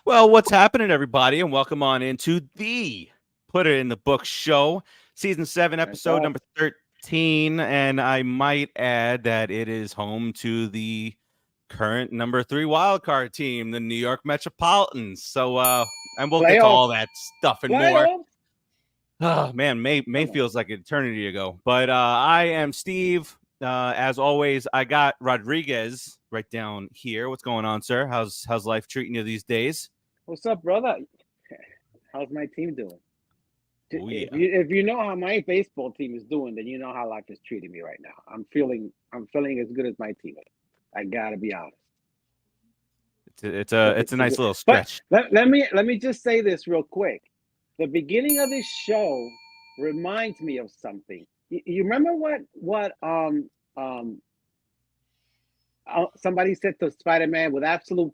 Well, what's happening, everybody, and welcome on into the Put It in the Book show, season 7, episode number 13. And I might add that it is home to the current number 3 wildcard team, the New York Metropolitans. So, and we'll get to all that stuff and more. Oh man, May feels like an eternity ago. But I am Steve. As always, I got Rodriguez right down here. What's going on, sir? How's life treating you these days? What's up, brother? How's my team doing? Oh, yeah. If you know how my baseball team is doing, then you know how life is treating me right now. I'm feeling as good as my team is. I gotta be honest. It's a nice little stretch. But let me just say this real quick. The beginning of this show reminds me of something. You remember what somebody said to Spider-Man, with absolute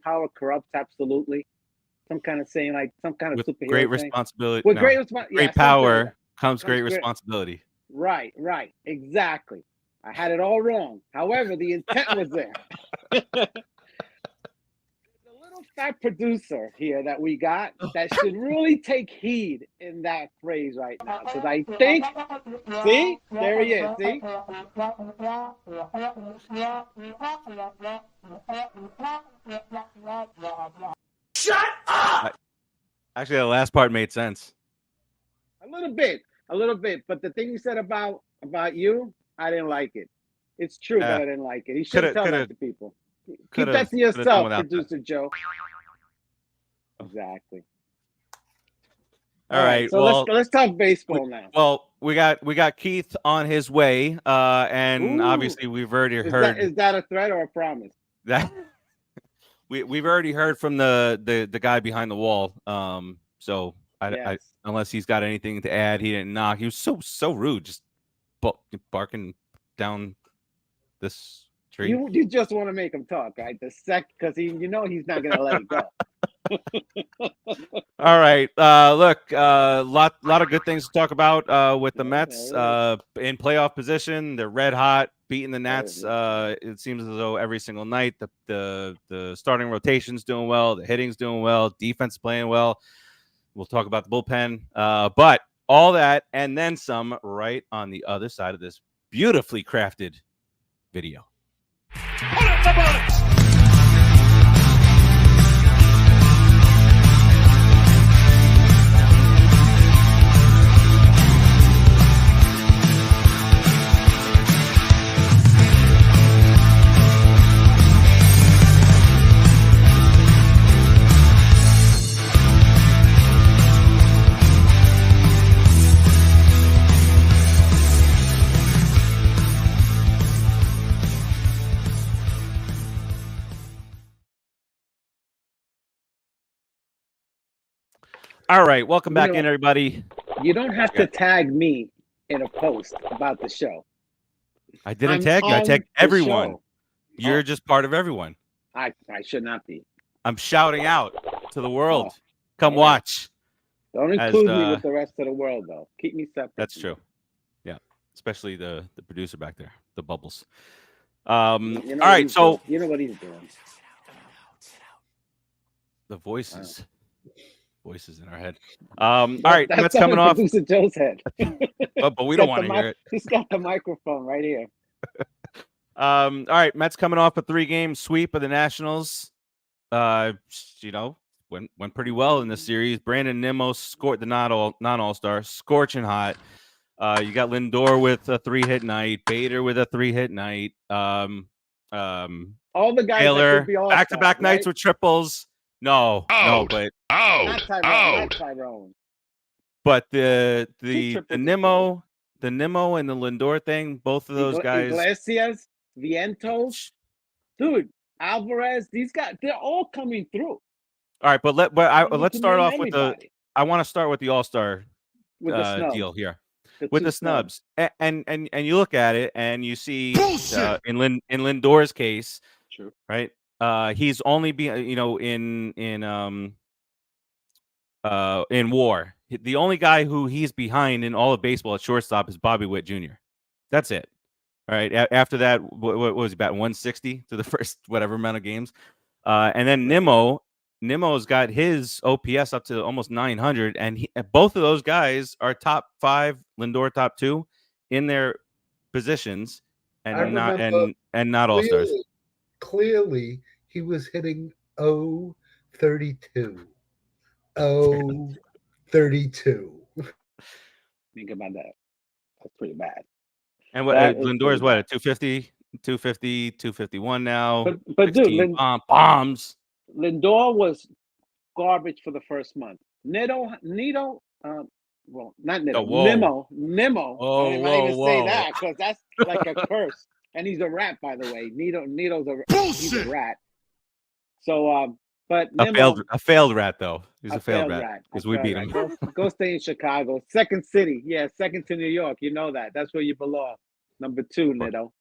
power corrupts absolutely. Some kind of saying, like some kind of with superhero great thing. responsibility. With great power comes great responsibility. Right, exactly. I had it all wrong. However, the intent was there. The little fat producer here that we got that should really take heed in that phrase right now, because I think, see, there he is. See. Shut up! Actually, the last part made sense. A little bit. But the thing you said about you, I didn't like it. It's true that I didn't like it. You should tell that to people. Keep that to yourself, producer Joe. Exactly. All right. So let's talk baseball now. Well, we got Keith on his way, and obviously we've already heard. Is that a threat or a promise? That we've already heard from the guy behind the wall. So I unless he's got anything to add, he didn't knock. He was so rude, just barking down this tree. You just want to make him talk, right? Because he's not gonna let it go. All right. Look, lot of good things to talk about with the Mets in playoff position. They're red hot, beating the Nats. It seems as though every single night the starting rotation's doing well, the hitting's doing well, defense playing well. We'll talk about the bullpen, but all that and then some right on the other side of this beautifully crafted video. Put up the bullets! All right, welcome back in, everybody. You don't have to tag me in a post about the show. I didn't tag you. I tagged everyone. You're just part of everyone. I should not be. I'm shouting out to the world. Come watch. Don't include me with the rest of the world, though. Keep me separate. That's true. Yeah, especially the producer back there, the bubbles. All right, so you know what he's doing. The voices. Voices in our head. All right, that's coming off. Producer Joe's head. but we don't want to hear it. He's got the microphone right here. All right, Mets coming off a 3-game sweep of the Nationals. Went pretty well in this series. Brandon Nimmo scored the non-all-star, scorching hot. You got Lindor with a 3-hit night, Bader with a 3-hit night. All the guys Taylor, that could be all back-to-back nights with triples. No, but not Tyrone. But the Nimmo and the Lindor thing, both of those guys. Iglesias, Vientos, dude, Alvarez, these guys, they're all coming through. All right, but let's start off with I want to start with the All-Star deal here. With the snubs. And you look at it and you see in Lindor's case, true, right? He's only in WAR. The only guy who he's behind in all of baseball at shortstop is Bobby Witt Jr. That's it. All right. After that, what was he batting 160 through the first whatever amount of games? And then Nimmo Nimmo's got his OPS up to almost 900, and both of those guys are top 5, Lindor top 2 in their positions, and not all stars. Clearly, he was hitting 0-32. 0-32. Think about that. That's pretty bad. And what Lindor is what, at 250, 251 now. But dude, bombs. Lindor was garbage for the first month. Nito, well, not Nito. Nimmo. Oh, I might even say that because that's like a curse. And he's a rat, by the way. Nito's he's a rat. So, but Nimmo, a failed rat though. He's a failed rat because we beat him. Go stay in Chicago, second city. Yeah, second to New York. You know that. That's where you belong. Number 2, Nito.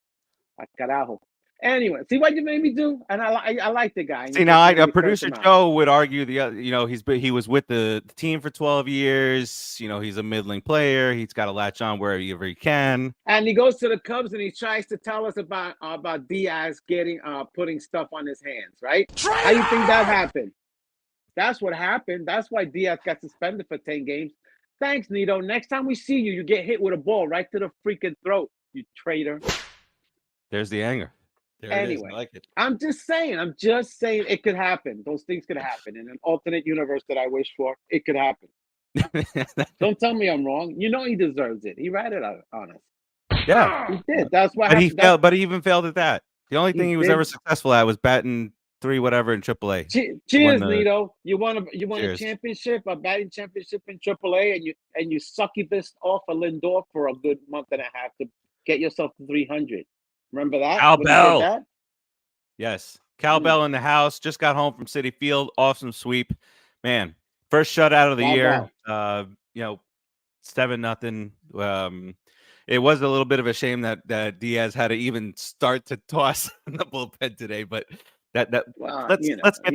Carajo. Anyway, see what you made me do, and I like the guy. See, now producer Joe would argue he was with the team for 12 years. He's a middling player. He's got to latch on wherever he can. And he goes to the Cubs and he tries to tell us about Diaz getting putting stuff on his hands. Right? How you think that happened? That's what happened. That's why Diaz got suspended for 10 games. Thanks, Nito. Next time we see you, you get hit with a ball right to the freaking throat. You traitor. There's the anger. There anyway, I like it. I'm just saying it could happen. Those things could happen in an alternate universe that I wish for. It could happen. Don't tell me I'm wrong. He deserves it. He ratted on us. Yeah, he did. That's why. But he failed. But he even failed at that. The only thing he was ever successful at was batting 3 whatever in AAA. Cheers, Nito. You won a championship, a batting championship in AAA, and you succubus off a Lindor for a good month and a half to get yourself to 300. Remember that? Cowbell. Yes. Cowbell in the house. Just got home from Citi Field. Awesome sweep. Man, first shutout of the year. 7-0. It was a little bit of a shame that Diaz had to even start to toss in the bullpen today, but let's get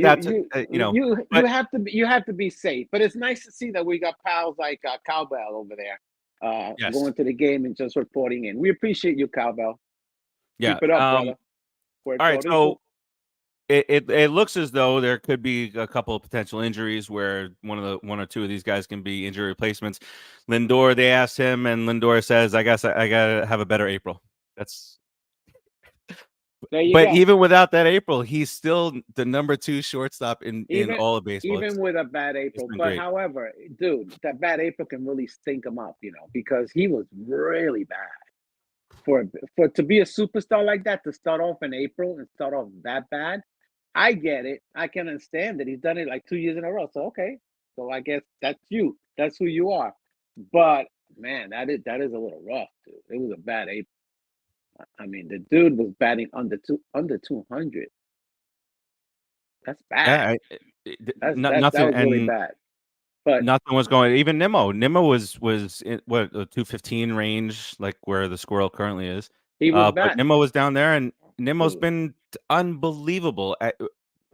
that. You have to be safe. But it's nice to see that we got pals like Cowbell over there going to the game and just reporting in. We appreciate you, Cowbell. Yeah. Keep it up, brother. All right, so it looks as though there could be a couple of potential injuries where one or two of these guys can be injury replacements. Lindor, they asked him, and Lindor says, "I guess I gotta have a better April." That's. But even without that April, he's still the number 2 shortstop in all of baseball. Even with a bad April, but great. However, dude, that bad April can really stink him up, because he was really bad. For to be a superstar like that, to start off in April and start off that bad, I get it. I can understand that he's done it like 2 years in a row. So okay, so I guess that's you. That's who you are. But man, that is a little rough, dude. It was a bad April. I mean, the dude was batting under 200. That's bad. Yeah, that was really bad. But nothing was going. Even Nimmo was in the 215 range, like where the squirrel currently is. He was but Nimmo was down there, and Nimmo's been unbelievable.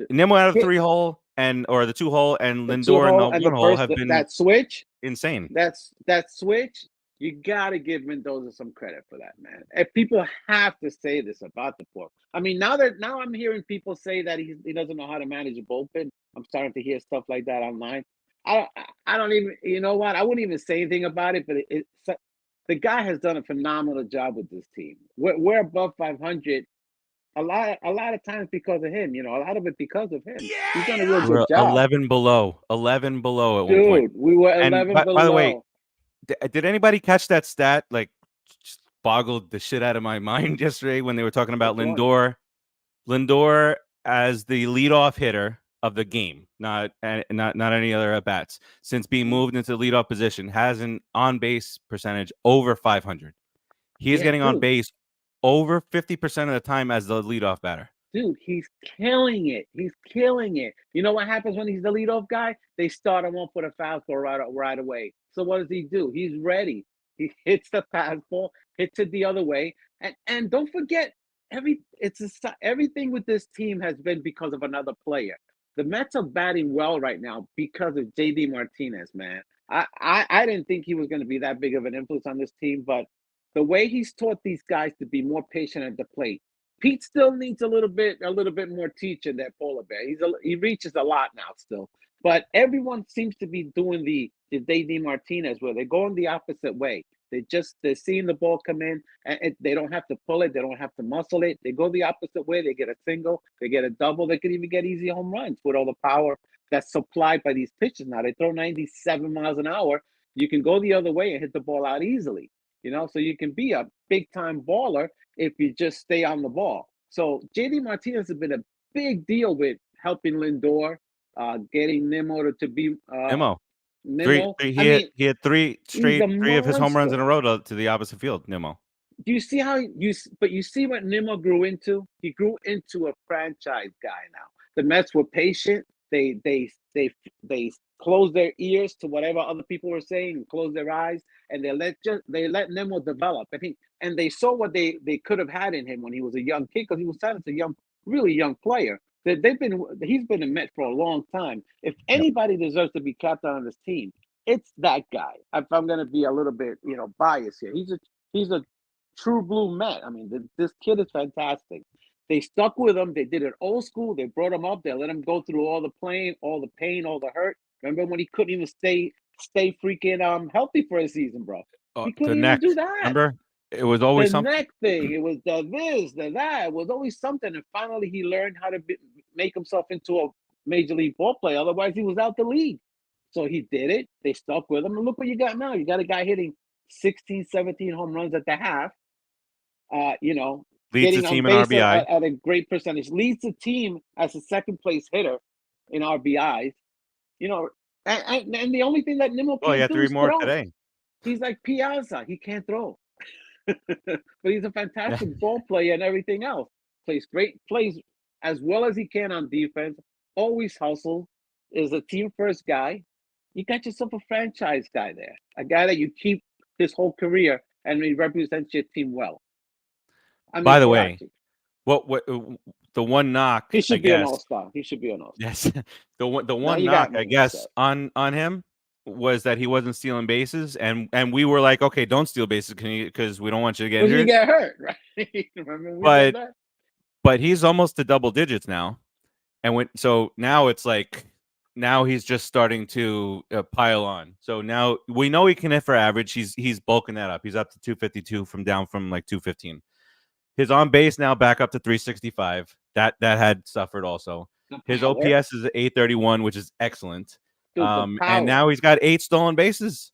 Nimmo out of the 3-hole or the 2-hole, and Lindor in the 1-hole have been that switch insane. That switch. You got to give Mendoza some credit for that, man. And people have to say this about the poor. I mean, now I'm hearing people say that he doesn't know how to manage a bullpen. I'm starting to hear stuff like that online. I don't even, you know what? I wouldn't even say anything about it, but the guy has done a phenomenal job with this team. We're above 500 a lot of times because of him. A lot of it because of him. Yeah! He's done a real good job. 11 below at one point. Dude, we were 11 below. By the way, did anybody catch that stat? Like, just boggled the shit out of my mind yesterday when they were talking about Lindor. Lindor as the leadoff hitter of the game, not any other at bats, since being moved into the leadoff position, has an on base percentage over 500. He is getting on base over 50% of the time as the leadoff batter. Dude, he's killing it. He's killing it. You know what happens when he's the leadoff guy? They start him off with a fastball right away. So what does he do? He's ready. He hits the fastball, hits it the other way, and don't forget everything with this team has been because of another player. The Mets are batting well right now because of JD Martinez, man. I didn't think he was going to be that big of an influence on this team, but the way he's taught these guys to be more patient at the plate, Pete still needs a little bit more teaching. That polar bear, he reaches a lot now still, but everyone seems to be doing the JD Martinez where they're going the opposite way. They're seeing the ball come in, and they don't have to pull it, they don't have to muscle it. They go the opposite way. They get a single, they get a double. They could even get easy home runs with all the power that's supplied by these pitchers. Now they throw 97 miles an hour. You can go the other way and hit the ball out easily. So you can be a big time baller if you just stay on the ball. So JD Martinez has been a big deal with helping Lindor, getting Nimmo to be Nimmo. Nimmo. He had three of his home runs in monster. a row to the opposite field. Nimmo. Do you see you see what Nimmo grew into? He grew into a franchise guy now. The Mets were patient. They closed their ears to whatever other people were saying, and closed their eyes, and they let Nimmo develop. And they saw what they could have had in him when he was a young kid, because he was signed as a really young player. He's been a Met for a long time. If anybody deserves to be captain on this team, it's that guy. If I'm going to be a little bit biased here, he's a true blue Met. I mean, this kid is fantastic. They stuck with him. They did it old school. They brought him up. They let him go through all the pain, all the hurt. Remember when he couldn't even stay freaking healthy for a season, bro? He couldn't even do that. Remember, it was always the something. neck thing. It was the this, the that. It was always something. And finally, he learned how to make himself into a major league ball player. Otherwise, he was out the league. So he did it. They stuck with him. And look what you got now. You got a guy hitting 16, 17 home runs at the half. Leads the team in RBI at a great percentage. Leads the team as a second place hitter in RBIs. And the only thing that Nimmo can't do is throw. Today. He's like Piazza. He can't throw. But he's a fantastic ball player and everything else. Plays as well as he can on defense. Always hustles. Is a team first guy. You got yourself a franchise guy there. A guy that you keep his whole career, and he represents your team well. By the way, what the one knock? He should be an all-star. He should be an all-star. Yes, the one knock I guess on him was that he wasn't stealing bases, and we were like, okay, don't steal bases because we don't want you to get injured. You get hurt, right? Remember we said that? But he's almost to double digits now, and so now it's like now he's just starting to pile on. So now we know he can hit for average. He's bulking that up. He's up to 252 from like 215. His on base now back up to 365. That had suffered also. His OPS is 831, which is excellent. Dude, and now he's got 8 stolen bases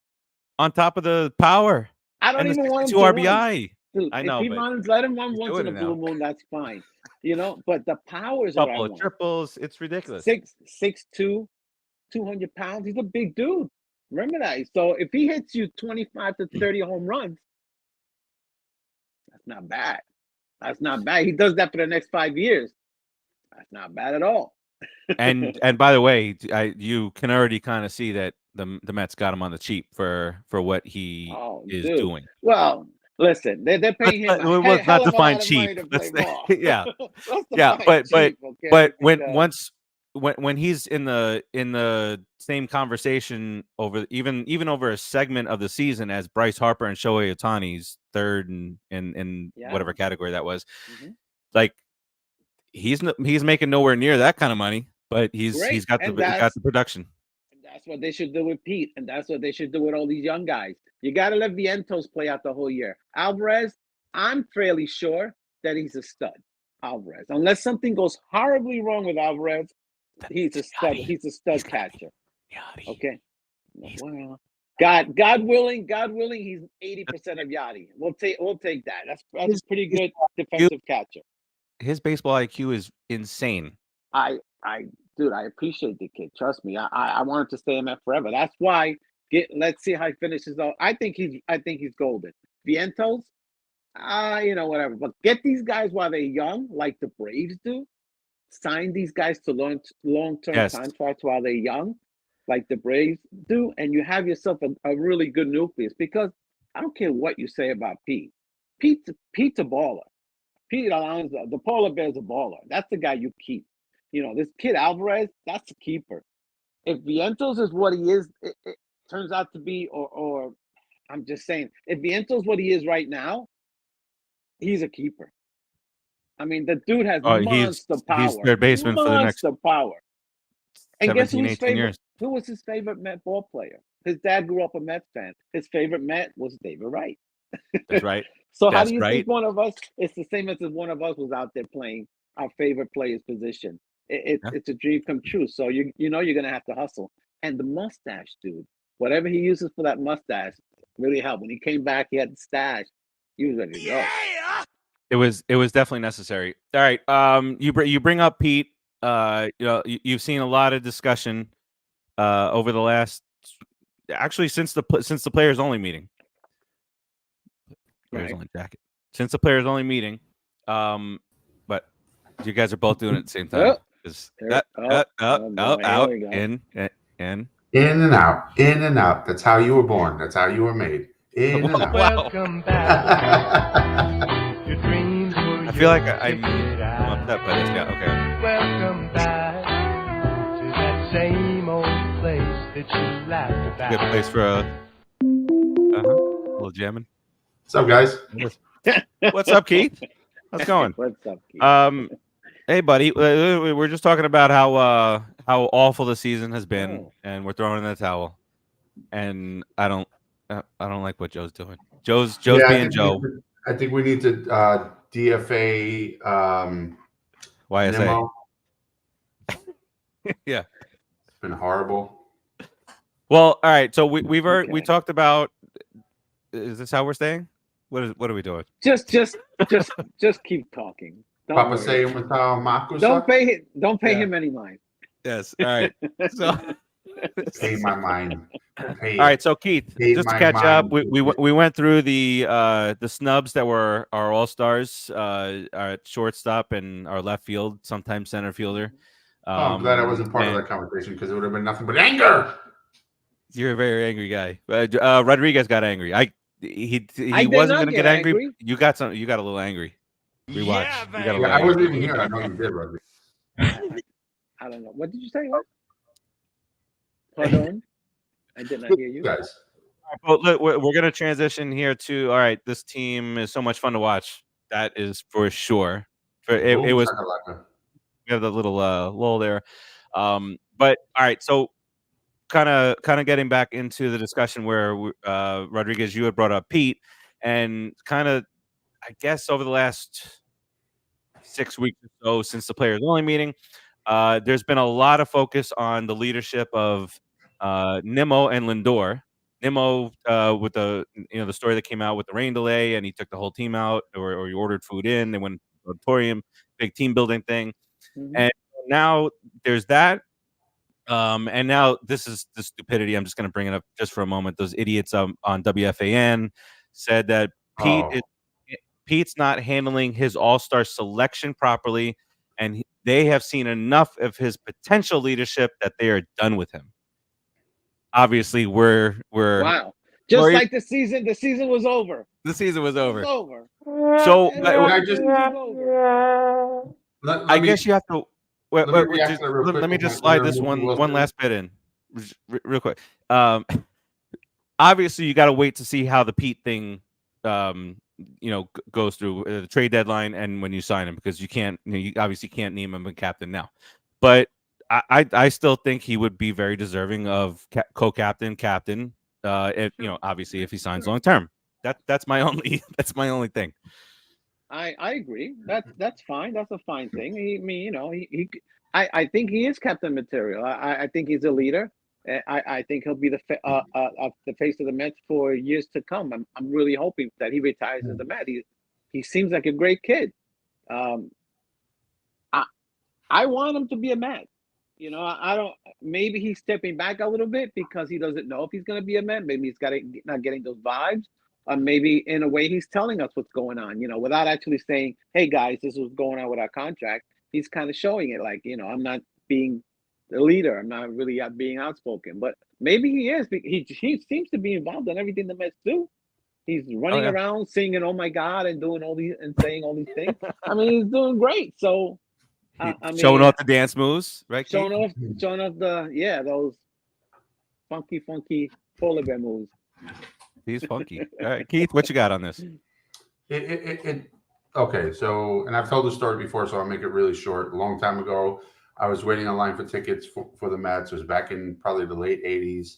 on top of the power. I don't even want him to RBI. Dude, I know. If he runs, let him run once in a blue moon. That's fine. But the power is a couple of triples. It's ridiculous. 6'2", 200 pounds. He's a big dude. Remember that. So if he hits you 25 to 30 home runs, that's not bad. That's not bad. He does that for the next 5 years. That's not bad at all. and by the way, you can already kind of see that the Mets got him on the cheap for what he is doing. Well, listen, they're paying him. Let's not define cheap. Yeah, but when he's in the same conversation over even over a segment of the season as Bryce Harper and Shohei Ohtani's third in whatever category that was, like he's making nowhere near that kind of money, but he's got the production. And that's what they should do with Pete, and that's what they should do with all these young guys. You got to let Vientos play out the whole year. Alvarez, I'm fairly sure that he's a stud. Alvarez, unless something goes horribly wrong with Alvarez, he's a stud. He's a stud catcher. Okay. Well, God willing, he's 80% of Yachty. We'll take that. That's a pretty good defensive catcher. His baseball IQ is insane. Dude, I appreciate the kid. Trust me. I want him to stay in that forever. That's why. Let's see how he finishes out. I think he's golden. Vientos, whatever. But get these guys while they're young, like the Braves do. Sign these guys to long-term contracts while they're young, like the Braves do, and you have yourself a really good nucleus. Because I don't care what you say about Pete. Pete's a baller. Pete Alonso, the polar bear's a baller. That's the guy you keep. This kid Alvarez, that's a keeper. If Vientos is what he is, it turns out to be, or I'm just saying, if Vientos is what he is right now, he's a keeper. I mean, the dude has Oh, monster power. he's third baseman for the next monster power. And guess 17, who's 18 favorite? years. Who was his favorite Met ball player? His dad grew up a Mets fan. His favorite Met was David Wright. That's right. So how That's do you right. think one of us? It's the same as if one of us was out there playing our favorite player's position. It's a dream come true. So you know you're gonna have to hustle. And the mustache, dude, whatever he uses for that mustache, really helped. When he came back, he had the stash. He was ready to go. It was definitely necessary. All right. You bring up Pete. You know, you've seen a lot of discussion over the last, actually since the players only meeting. Players only jacket. Since the players only meeting. But you guys are both doing it at the same time. Out in. In and out, in and out. That's how you were born. That's how you were made. In and out. Welcome back. Your dreams were I feel like I'm upset by this. Yeah, okay. welcome back to that same old place that you laughed about. Good place for a little jamming. What's up, guys? What's up, Keith? How's it going? What's up, Keith? Hey, buddy. We're just talking about how awful the season has been, and we're throwing in the towel. And I don't like what Joe's doing. Joe's being Joe. I think we need to DFA YSA. Nimmo. Yeah, it's been horrible. Well, all right. So we talked about. Is this how we're staying? What are we doing? Just keep talking. Papa say Makusa. Don't pay him any mind. Yes. All right. So pay my mind. All right. So Keith, just to catch up, we went through the snubs that were our all-stars, our shortstop and our left field, sometimes center fielder. I'm glad I wasn't part of that conversation because it would have been nothing but anger. You're a very angry guy. Rodriguez got angry. He wasn't going to get angry. You got a little angry. Rewatch. Yeah, I wasn't even here. I know you did, Rodriguez. I don't know. What did you say? What? Pardon? I did not hear you guys. Well, look, we're going to transition here to, all right, this team is so much fun to watch. That is for sure. It was, we have the little lull there. But all right, so kind of getting back into the discussion where Rodriguez, you had brought up Pete, and kind of, I guess, over the last 6 weeks or so since the players only meeting, there's been a lot of focus on the leadership of Nimmo and Lindor. Nimmo with the story that came out with the rain delay, and he took the whole team out, or he ordered food in. They went to the auditorium, big team building thing, and now there's that. And now this is the stupidity. I'm just going to bring it up just for a moment. Those idiots on WFAN said that Pete's not handling his all-star selection properly, and they have seen enough of his potential leadership that they are done with him. Obviously, we're wow. Just like the season was over. The season was over. It's over. So I guess you have to. Let me just slide this one last bit in, real quick. Obviously, you got to wait to see how the Pete thing, goes through the trade deadline and when you sign him, because you can't. You obviously can't name him a captain now, but I still think he would be very deserving of co-captain, captain. Obviously, if he signs long term, that's my only thing. I agree. That's fine. That's a fine thing. I think he is captain material. I think he's a leader. I think he'll be the face of the Mets for years to come. I'm really hoping that he retires as a Met. He seems like a great kid. I want him to be a Met. I don't. Maybe he's stepping back a little bit because he doesn't know if he's going to be a Met. Maybe he's not getting those vibes. Maybe in a way he's telling us what's going on, without actually saying, "Hey guys, this is what's going on with our contract." He's kind of showing it, like, I'm not being the leader. I'm not really being outspoken, but maybe he is. He seems to be involved in everything the Mets do. He's running around singing "Oh my God" and doing all these and saying all these things. I mean, he's doing great. So, showing off the dance moves, right? Showing off those funky polar bear moves. He's funky. All right, Keith, what you got on this? Okay, so, and I've told the story before, so I'll make it really short. A long time ago, I was waiting online for tickets for the Mets. It was back in probably the late 80s.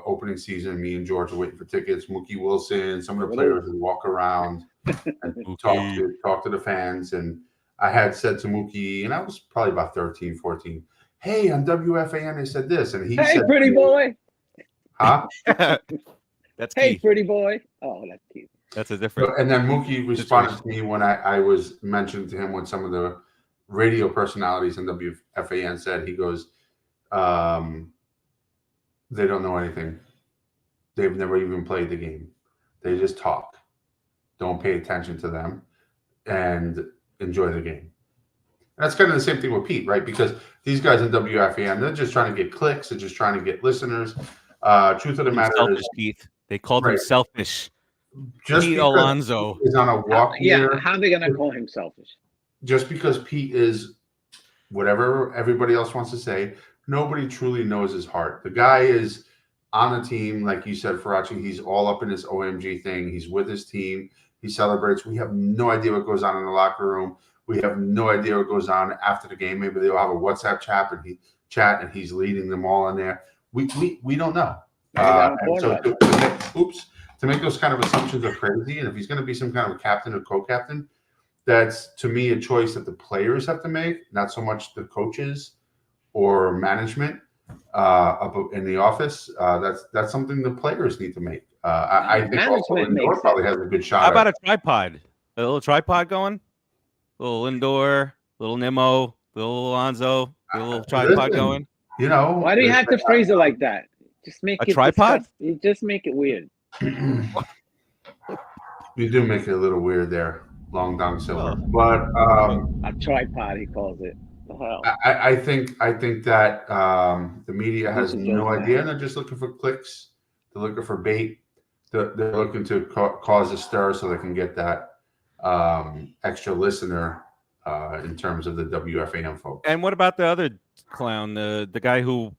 Opening season, me and George were waiting for tickets. Mookie Wilson, some of the players would walk around and talk to the fans. And I had said to Mookie, and I was probably about 13, 14, hey, on WFAN, they said this. And he said, hey, pretty boy. Huh? That's hey, Keith. pretty boy. Oh, that's Keith. That's a different. And then Mookie responded to me when I was mentioning to him what some of the radio personalities in WFAN said. He goes, they don't know anything. They've never even played the game. They just talk. Don't pay attention to them and enjoy the game. That's kind of the same thing with Pete, right? Because these guys in WFAN, they're just trying to get clicks. They're just trying to get listeners. Truth of the matter is, Keith. They called him selfish. Just Pete Alonso is on a walk here. How are they gonna call him selfish? Just because Pete is whatever everybody else wants to say, nobody truly knows his heart. The guy is on the team, like you said, Farace. He's all up in his OMG thing. He's with his team. He celebrates. We have no idea what goes on in the locker room. We have no idea what goes on after the game. Maybe they'll have a WhatsApp chat and he's leading them all in there. We don't know. And so to make those kind of assumptions are crazy. And if he's going to be some kind of a captain or co-captain, that's to me a choice that the players have to make, not so much the coaches or management up in the office. That's something the players need to make. I think also Lindor probably has a good shot. How about a tripod? A little tripod going? A little Lindor, little Nimmo, little Alonso, a little tripod going. You know, why do you have to phrase it like that? Just make a tripod. You just make it weird. You do make it a little weird there, Long Dong Silver. But a tripod, he calls it. I think that the media has no idea, and they're just looking for clicks. They're looking for bait. They're looking to cause a stir so they can get that extra listener in terms of the WFAN folks. And what about the other clown, the guy who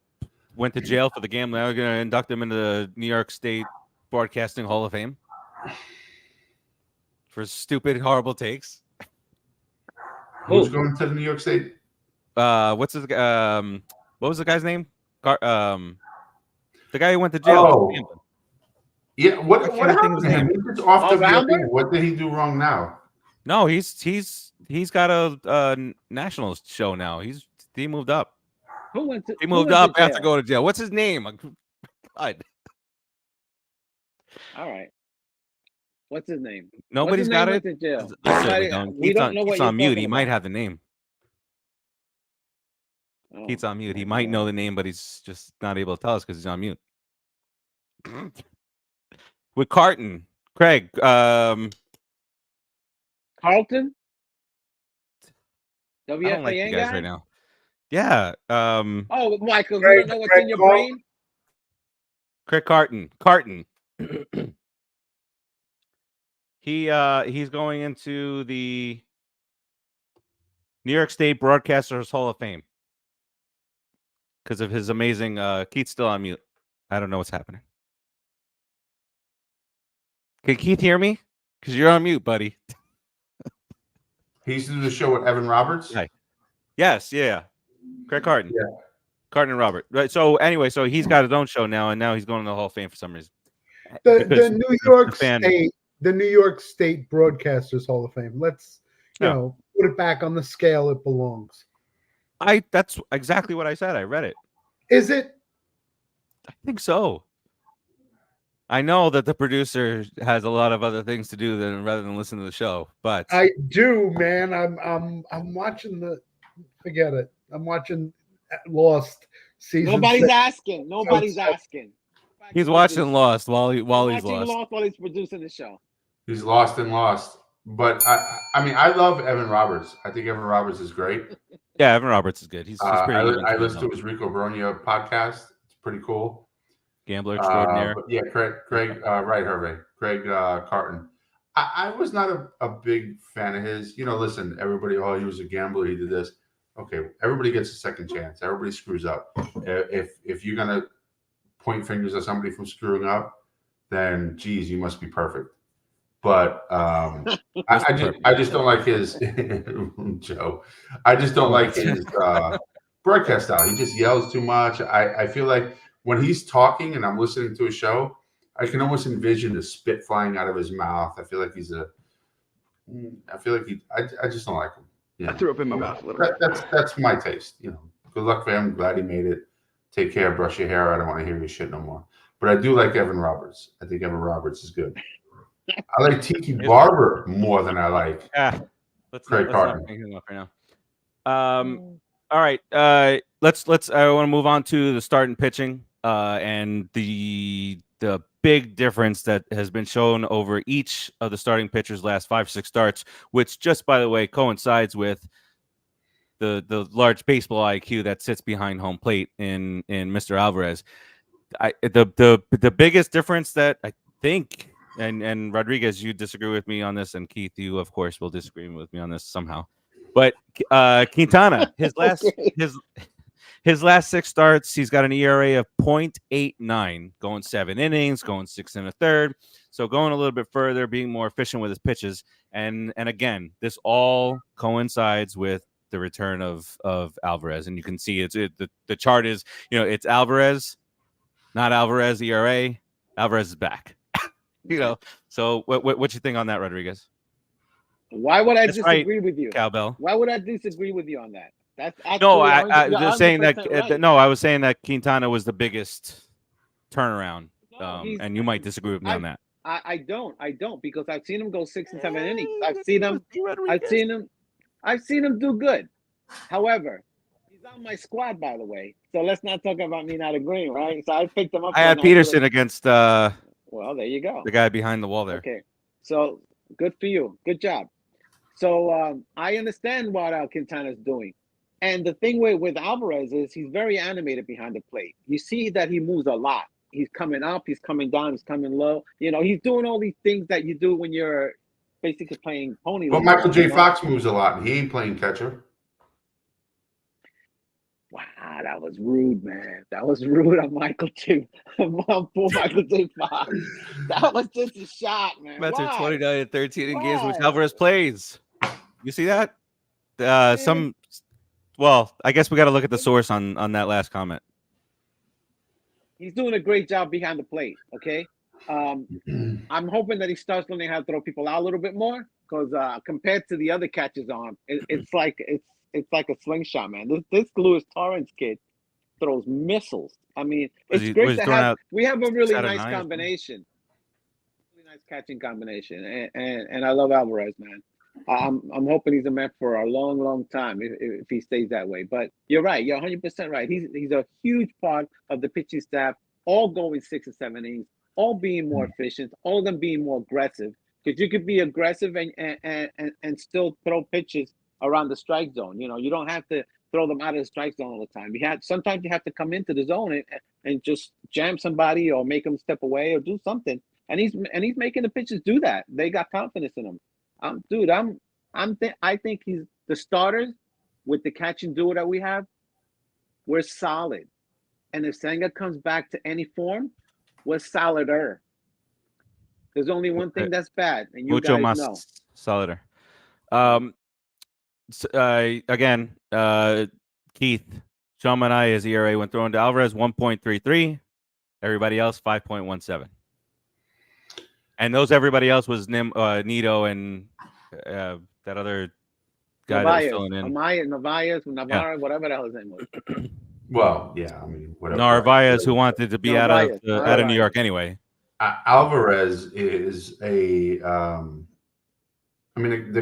went to jail for the gambling? Now we're going to induct him into the New York State Broadcasting Hall of Fame for stupid, horrible takes. Who's going to the New York State? What's his? What was the guy's name? The guy who went to jail. Oh. Yeah. What happened to him? He's off the field. What did he do wrong now? No, he's got a national show now. He moved up. He moved up after going to jail. What's his name? God. All right. What's his name? Nobody's got it. We don't know what he's on mute. He might have the name. Oh, He's on mute. He might know the name, but he's just not able to tell us because he's on mute. With Carton, Craig. Carlton? I don't like you guys right now. Yeah. Oh, Michael, you don't know what's in your brain? Craig Carton. He's going into the New York State Broadcasters Hall of Fame because of his amazing. Keith's still on mute. I don't know what's happening. Can Keith hear me? Because you're on mute, buddy. He used to do the show with Evan Roberts. Hi. Yes, yeah. Craig Carton. Yeah. Carton and Robert. Right. So anyway, so he's got his own show now, and now he's going to the Hall of Fame for some reason. The New York State Broadcasters Hall of Fame. Let's put it back on the scale it belongs. That's exactly what I said. I read it. Is it? I think so. I know that the producer has a lot of other things to do rather than listen to the show, but I do, man. I'm watching forget it. I'm watching Lost season. Nobody's asking. He's watching Lost while he's lost. While he's producing the show. He's lost. But I mean, I love Evan Roberts. I think Evan Roberts is great. Yeah, Evan Roberts is good. He's pretty good. I listen to his Rico Bronya podcast. It's pretty cool. Gambler extraordinaire. Yeah, Craig, right, Hervé. Craig Carton. I was not a big fan of his. Listen, everybody, he was a gambler. He did this. Okay, everybody gets a second chance. Everybody screws up. If you're gonna point fingers at somebody from screwing up, then geez, you must be perfect. But I just don't like his Joe. I just don't like his broadcast style. He just yells too much. I feel like when he's talking and I'm listening to a show, I can almost envision the spit flying out of his mouth. I feel like I just don't like him. You know? I threw up in my mouth a little bit. That's my taste. You know, good luck for him. Glad he made it. Take care. Brush your hair. I don't want to hear your shit no more. But I do like Evan Roberts. I think Evan Roberts is good. I like Tiki Barber more than I like Craig Carter. Right now. All right. Let's. I want to move on to the start and pitching, and the big difference that has been shown over each of the starting pitchers' last 5-6 starts, which just by the way coincides with the large baseball IQ that sits behind home plate in Mr. Alvarez. The biggest difference that I think, and Rodriguez, you disagree with me on this, and Keith, you of course will disagree with me on this somehow. But Quintana, his last 6 starts, he's got an ERA of 0.89, going 7 innings, going 6 1/3. So going a little bit further, being more efficient with his pitches. And again, this all coincides with the return of Alvarez. And you can see the chart is, it's Alvarez, not Alvarez ERA. Alvarez is back. So what you think on that, Rodriguez? Why would I disagree with you? Cowbell. Why would I disagree with you on that? That's no. I was saying that. right. No, I was saying that Quintana was the biggest turnaround, and you might disagree with me on that. I don't because I've seen him go 6 and 7 innings. I've seen him do good. However, he's on my squad, by the way. So let's not talk about me not agreeing, right? So I picked him up. I had Peterson against. Well, there you go. The guy behind the wall there. Okay, so good for you. Good job. So I understand what Quintana's doing. And the thing with Alvarez is he's very animated behind the plate. You see that he moves a lot. He's coming up, he's coming down, he's coming low. He's doing all these things that you do when you're basically playing pony. But Michael J. Fox moves a lot, and he ain't playing catcher. Wow, that was rude, man. That was rude on Michael J. Poor Michael J. Fox. That was just a shot, man. Mets are 29 and 13 in games which Why? Alvarez plays. You see that? Well, I guess we got to look at the source on that last comment. He's doing a great job behind the plate. Okay, I'm hoping that he starts learning how to throw people out a little bit more because compared to the other catches on, it's like a slingshot, man. This Luis Torrens kid throws missiles. I mean, it's great to have. We have a really nice combination, really nice catching combination, and I love Alvarez, man. I'm hoping he's a Met for a long, long time if he stays that way. But you're right. You're 100% right. He's a huge part of the pitching staff, all going 6 and 7 innings, all being more efficient, all of them being more aggressive. Because you could be aggressive and still throw pitches around the strike zone. You don't have to throw them out of the strike zone all the time. Sometimes you have to come into the zone and just jam somebody or make them step away or do something. And he's making the pitchers do that. They got confidence in him. I think he's the starters with the catch and duo that we have. We're solid, and if Senga comes back to any form, we're solider. There's only one thing that's bad, and you guys know. Solider. Again, Keith, Sean Manaya's ERA when thrown to Alvarez 1.33. Everybody else 5.17. And everybody else was Nito and that other guy that was filling in. Navarro, whatever the hell his name was. Well, yeah, I mean, whatever. Narvaez, who wanted to be out of New York anyway. Alvarez is the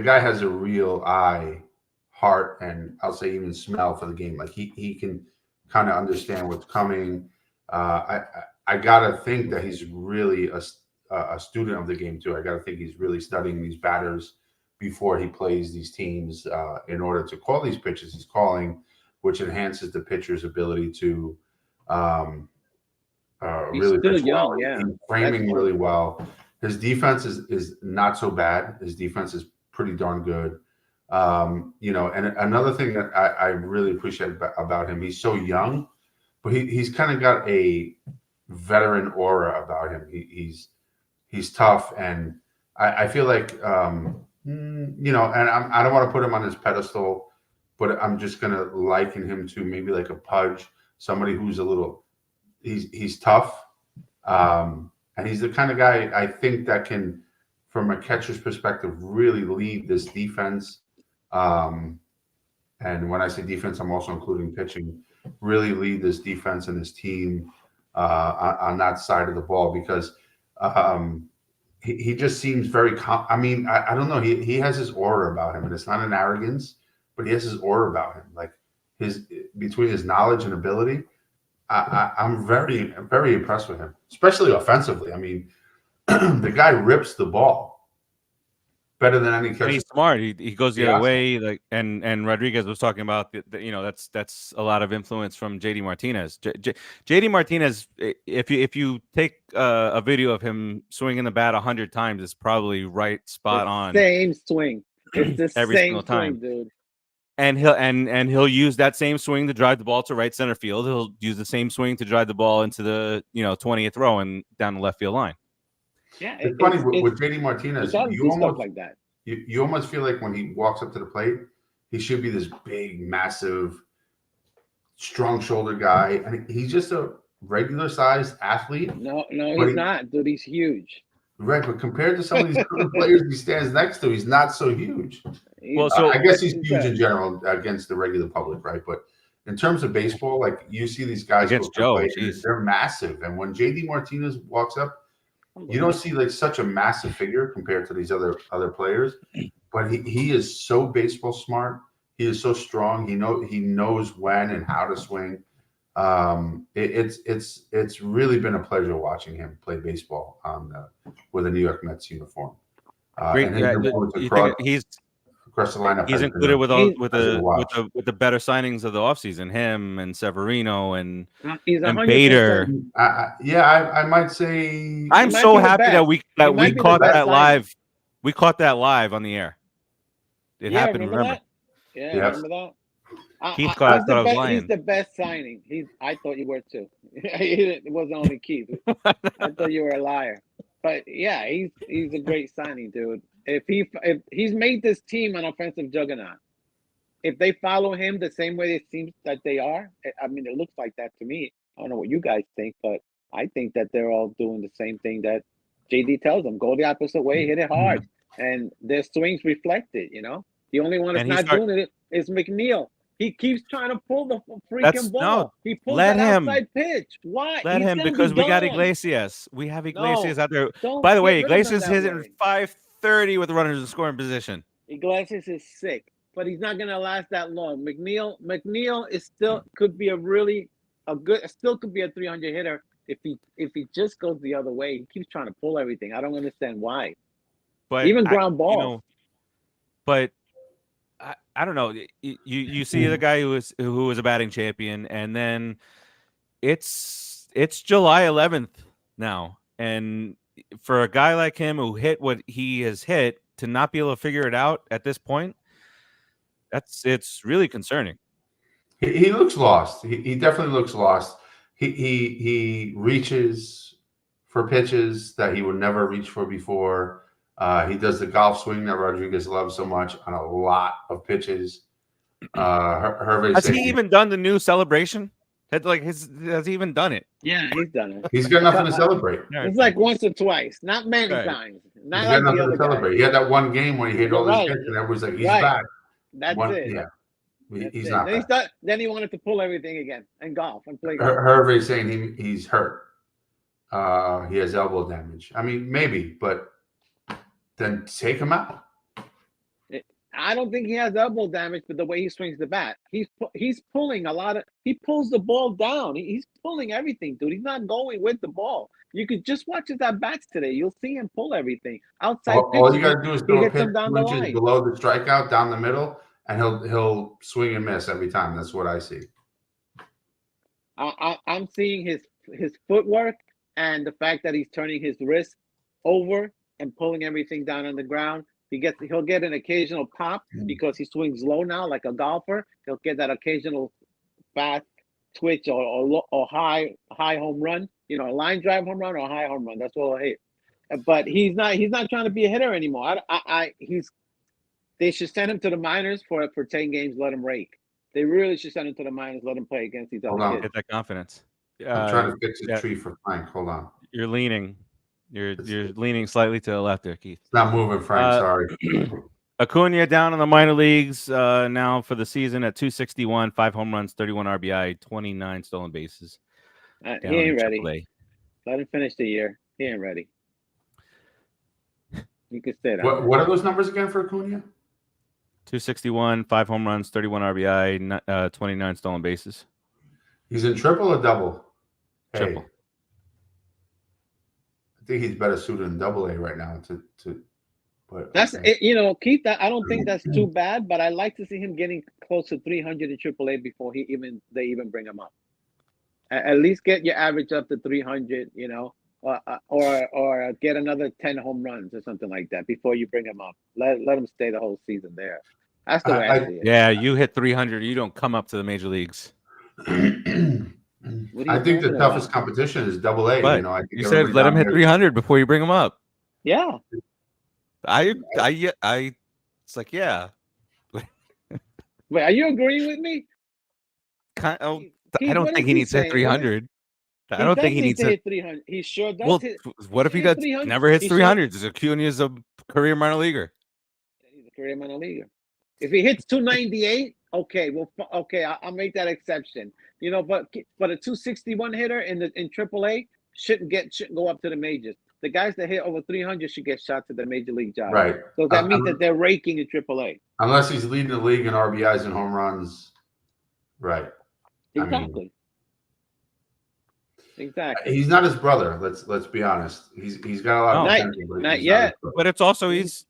guy has a real eye, heart, and I'll say even smell for the game. Like he can kind of understand what's coming. I gotta think that he's really a student of the game too. I got to think he's really studying these batters before he plays these teams in order to call these pitches he's calling, which enhances the pitcher's ability to really pitch well. Yeah. He's framing really well. His defense is not so bad. His defense is pretty darn good. And another thing that I really appreciate about him, he's so young, but he's kind of got a veteran aura about him. He's tough, and I feel like You know, and I don't want to put him on his pedestal, but I'm just going to liken him to maybe like a Pudge, somebody who's a little, he's tough. And he's the kind of guy I think that can, from a catcher's perspective, really lead this defense. And when I say defense, I'm also including pitching, really lead this defense and this team on that side of the ball because he just seems very I mean, I don't know. He has his aura about him, and it's not an arrogance, but he has his aura about him. Like between his knowledge and ability, I'm very, very impressed with him, especially offensively. I mean, the guy rips the ball better than any catcher. He's smart. He goes the other way. Like and Rodriguez was talking about you know, that's a lot of influence from JD Martinez. JD Martinez, if you take a video of him swinging the bat 100 times, it's probably right spot on. Same swing. It's the every same single time, swing, dude. And he'll use that same swing to drive the ball to right center field. He'll use the same swing to drive the ball into the 20th row and down the left field line. Yeah, it's funny with JD Martinez. You almost like that. You almost feel like when he walks up to the plate, he should be this big, massive, strong shoulder guy, and he's just a regular sized athlete. No, he's not, dude. He's huge. Right, but compared to some of these other players he stands next to, he's not so huge. Well, so I guess he's huge in general against the regular public, right? But in terms of baseball, like you see these guys against Joe, they're massive, and when JD Martinez walks up, you don't see like such a massive figure compared to these other players, but he is so baseball smart. He is so strong. He knows when and how to swing. It's really been a pleasure watching him play baseball with a New York Mets uniform. Great. Across the lineup, he's included with the better signings of the offseason. Him and Severino and Bader. I might say. I'm so happy that we caught that live. We caught that live on the air. It happened. Remember? Remember that? Keith thought I was lying. He's the best signing. I thought you were too. It wasn't only Keith. I thought you were a liar. But yeah, he's a great signing, dude. If he's made this team an offensive juggernaut, if they follow him the same way it seems that they are, I mean, it looks like that to me. I don't know what you guys think, but I think that they're all doing the same thing that JD tells them: go the opposite way, hit it hard, and their swings reflect it. You know, the only one that's not doing it is McNeil. He keeps trying to pull the freaking ball. No, he pulls that outside pitch. Why? Let him, because we got Iglesias. We have Iglesias out there. By the way, Iglesias hit it 530 with runners in scoring position. Iglesias is sick, but he's not going to last that long. McNeil is still could be still could be a 300 hitter if he just goes the other way. He keeps trying to pull everything. I don't understand why. But even ground ball. But I don't know. You see the guy who was a batting champion, and then it's July 11th now, and for a guy like him who hit what he has hit to not be able to figure it out at this point, it's really concerning. He looks lost. He definitely looks lost. He reaches for pitches that he would never reach for before. He does the golf swing that Rodriguez loves so much on a lot of pitches. Has he even done the new celebration? Has he even done it? Yeah, he's done it. He's got nothing to celebrate. It's like once or twice, not many times. Not he's got nothing to celebrate. He had that one game when he hit all his hits, and everyone's like, he's back. That's it. Yeah, he's not back. Then he wanted to pull everything again and golf and play golf. Hervey's saying he's hurt. He has elbow damage. I mean, maybe, but then take him out. I don't think he has elbow damage, but the way he swings the bat, he's pulling a lot of. He pulls the ball down. He's pulling everything, dude. He's not going with the ball. You could just watch his at bats today. You'll see him pull everything outside. All you got to do is throw a pitch which is below the strikeout down the middle, and he'll swing and miss every time. That's what I see. I'm seeing his footwork and the fact that he's turning his wrist over and pulling everything down on the ground. He'll get an occasional pop because he swings low now, like a golfer. He'll get that occasional fast twitch or high home run. You know, a line drive home run or a high home run. That's what he'll hit. But he's not trying to be a hitter anymore. They should send him to the minors for 10 games. Let him rake. They really should send him to the minors. Let him play against these other kids. Get that confidence. I'm trying to fix a tree for Frank. Hold on. You're leaning. You're leaning slightly to the left there, Keith. It's not moving, Frank. Sorry. Acuna down in the minor leagues now for the season at 261, 5 home runs, 31 RBI, 29 stolen bases. He ain't ready. AAA. Let him finish the year. He ain't ready. You can say that. What are those numbers again for Acuna? 261, 5 home runs, 31 RBI, 29 stolen bases. He's in triple or double? Triple. Hey, I think he's better suited in double A right now. But that's it, Keith. I don't think that's too bad, but I like to see him getting close to 300 in AAA before they even bring him up. At least get your average up to 300, or get another 10 home runs or something like that before you bring him up. Let him stay the whole season there. That's the way I see it. Yeah, you hit 300, you don't come up to the major leagues. I think the toughest competition is double A. But I think you said let him hit 300 before you bring him up. Yeah. It's like, yeah. Wait, are you agreeing with me? I don't think he needs to hit 300. I don't think he needs to hit 300. He sure does. Well, what if he does never hits 300? Acuna is a career minor leaguer. He's a career minor leaguer. If he hits 298, okay, I'll make that exception. But a 261 hitter in AAA shouldn't go up to the majors. The guys that hit over 300 should get shot to the major league job. Right. So that means that they're raking in AAA. Unless he's leading the league in RBIs and home runs. Right. Exactly. Exactly. He's not his brother. Let's be honest. He's got a lot of potential. Not yet. But it's also his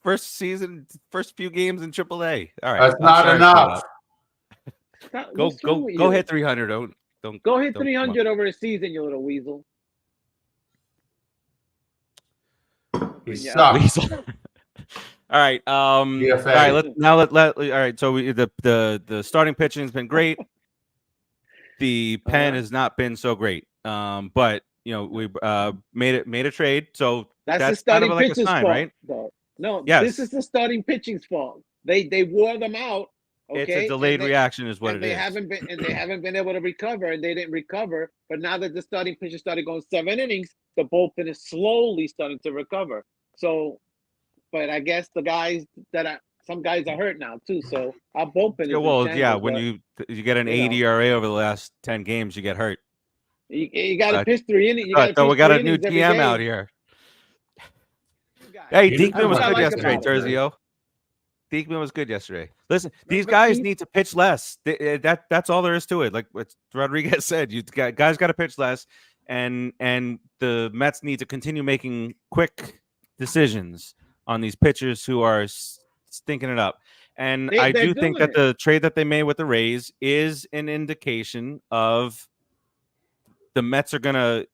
first season, first few games in AAA. All right. That's not enough. Go hit 300. Don't go hit 300 over a season, you little weasel. He sucks. All right. All right. All right. So the starting pitching has been great. The pen has not been so great. But we made a trade. So that's the starting kind of like a sign, fault, right? No. Yes. This is the starting pitching's fault. They wore them out. Okay? It's a delayed reaction, is what it is. They haven't been able to recover, and they didn't recover. But now that the starting pitcher started going 7 innings, the bullpen is slowly starting to recover. So, but I guess some guys are hurt now too. So our bullpen is when you get an 80 ERA over the last 10 games, you get hurt. You got to pitch 3 innings. So we got a new GM out here. Hey, Diekman was good yesterday, Terzio. Diekman was good yesterday. Listen, these guys need to pitch less. That's all there is to it. Like what Rodriguez said, guys got to pitch less, and the Mets need to continue making quick decisions on these pitchers who are stinking it up. And I do think that the trade that they made with the Rays is an indication of the Mets are gonna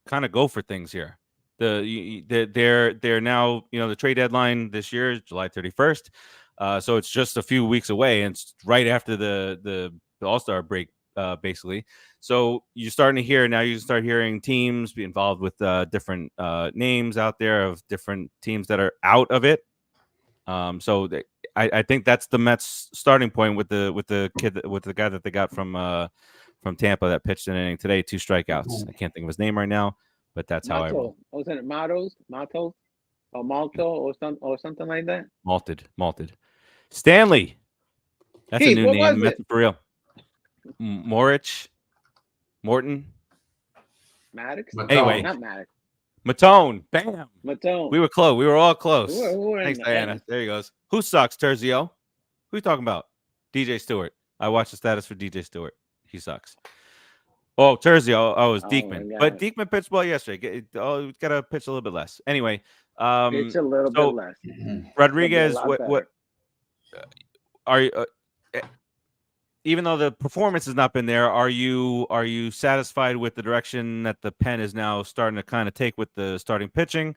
kind of go for things here. They're now, the trade deadline this year is July 31st. So it's just a few weeks away, and it's right after the All-Star break, basically. So you're starting to hear now. You start hearing teams be involved with different names out there of different teams that are out of it. So I think that's the Mets' starting point with the guy that they got from Tampa that pitched an inning today, 2 strikeouts. I can't think of his name right now, but that's how I roll. Was it Matos, or Malto, or something like that? Malted. Stanley. That's a new name. That's for real. Morton. Maddox? Anyway. Not Maddox. Matone. Bam. Matone. We were close. We were all close. We're Thanks, Diana. There he goes. Who sucks, Terzio? Who you talking about? DJ Stewart. I watched the status for DJ Stewart. He sucks. Oh, Terzio. Oh, it was Diekman. But Diekman pitched well yesterday. He's got to pitch a little bit less. Anyway. Pitch a little bit less. Rodriguez, what are you? Even though the performance has not been there, are you satisfied with the direction that the pen is now starting to kind of take with the starting pitching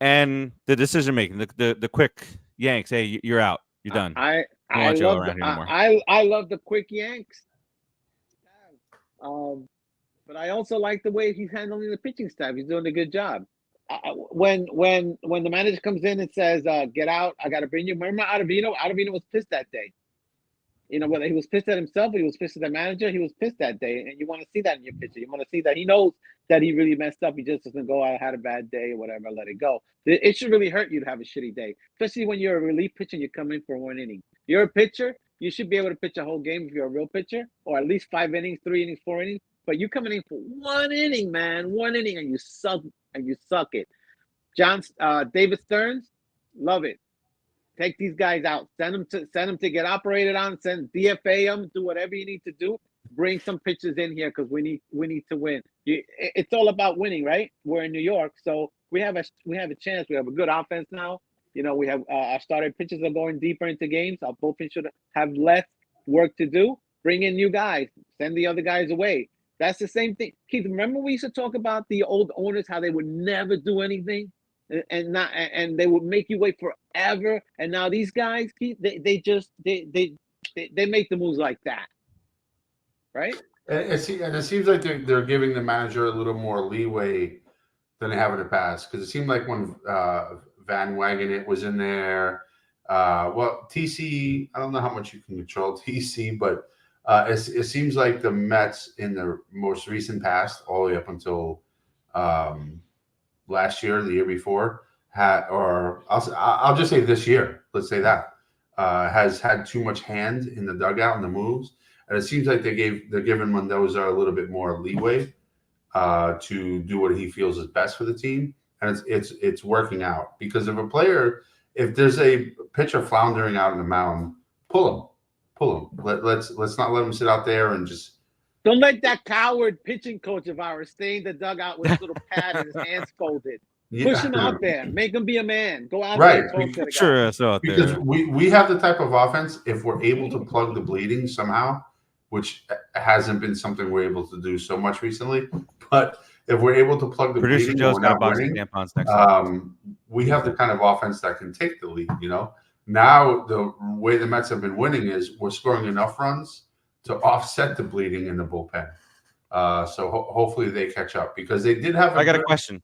and the decision making, the quick yanks? Hey, you're out. You're done. I love the quick yanks. But I also like the way he's handling the pitching staff. He's doing a good job. when the manager comes in and says, "Get out, I got to bring you." Remember Ottavino? Ottavino was pissed that day. You know, whether he was pissed at himself or he was pissed at the manager, he was pissed that day. And you want to see that in your picture. You want to see that he knows that he really messed up. He just doesn't go, I had a bad day or whatever, let it go. It should really hurt you to have a shitty day, especially when you're a relief pitcher and you come in for one inning. You're a pitcher, you should be able to pitch a whole game if you're a real pitcher, or at least 5 innings, 3 innings, 4 innings. But you coming in for 1 inning, man, 1 inning, and you suck it. David Stearns, love it. Take these guys out. Send them to get operated on. Send DFA them. Do whatever you need to do. Bring some pitchers in here because we need to win. It's all about winning, right? We're in New York, so we have a chance. We have a good offense now. You know, we have our starting pitchers are going deeper into games. Our bullpen should have less work to do. Bring in new guys. Send the other guys away. That's the same thing. Keith, remember we used to talk about the old owners, how they would never do anything? And they would make you wait forever. And now these guys, they make the moves like that, right? And it seems like they're giving the manager a little more leeway than they have in the past, because it seemed like when Van Wagenen was in there, well, TC, I don't know how much you can control TC, but it seems like the Mets in the most recent past, all the way up until last year, the year before, I'll just say this year, let's say that, has had too much hand in the dugout and the moves, and it seems like they're giving Mendoza a little bit more leeway to do what he feels is best for the team, and it's working out. Because if there's a pitcher floundering out on the mound, pull him. Let's not let him sit out there and just. Don't let that coward pitching coach of ours stay in the dugout with his little pad and his hands folded. Yeah. Push him out there. Make him be a man. Go out there and talk to the guy. Sure, it's out there. Because we have the type of offense, if we're able to plug the bleeding somehow, which hasn't been something we're able to do so much recently, but if we're able to plug the bleeding, Joe's got boxing tampons next we have the kind of offense that can take the lead, you know? Now, the way the Mets have been winning is we're scoring enough runs to offset the bleeding in the bullpen. So hopefully they catch up, because they did have. I got a question.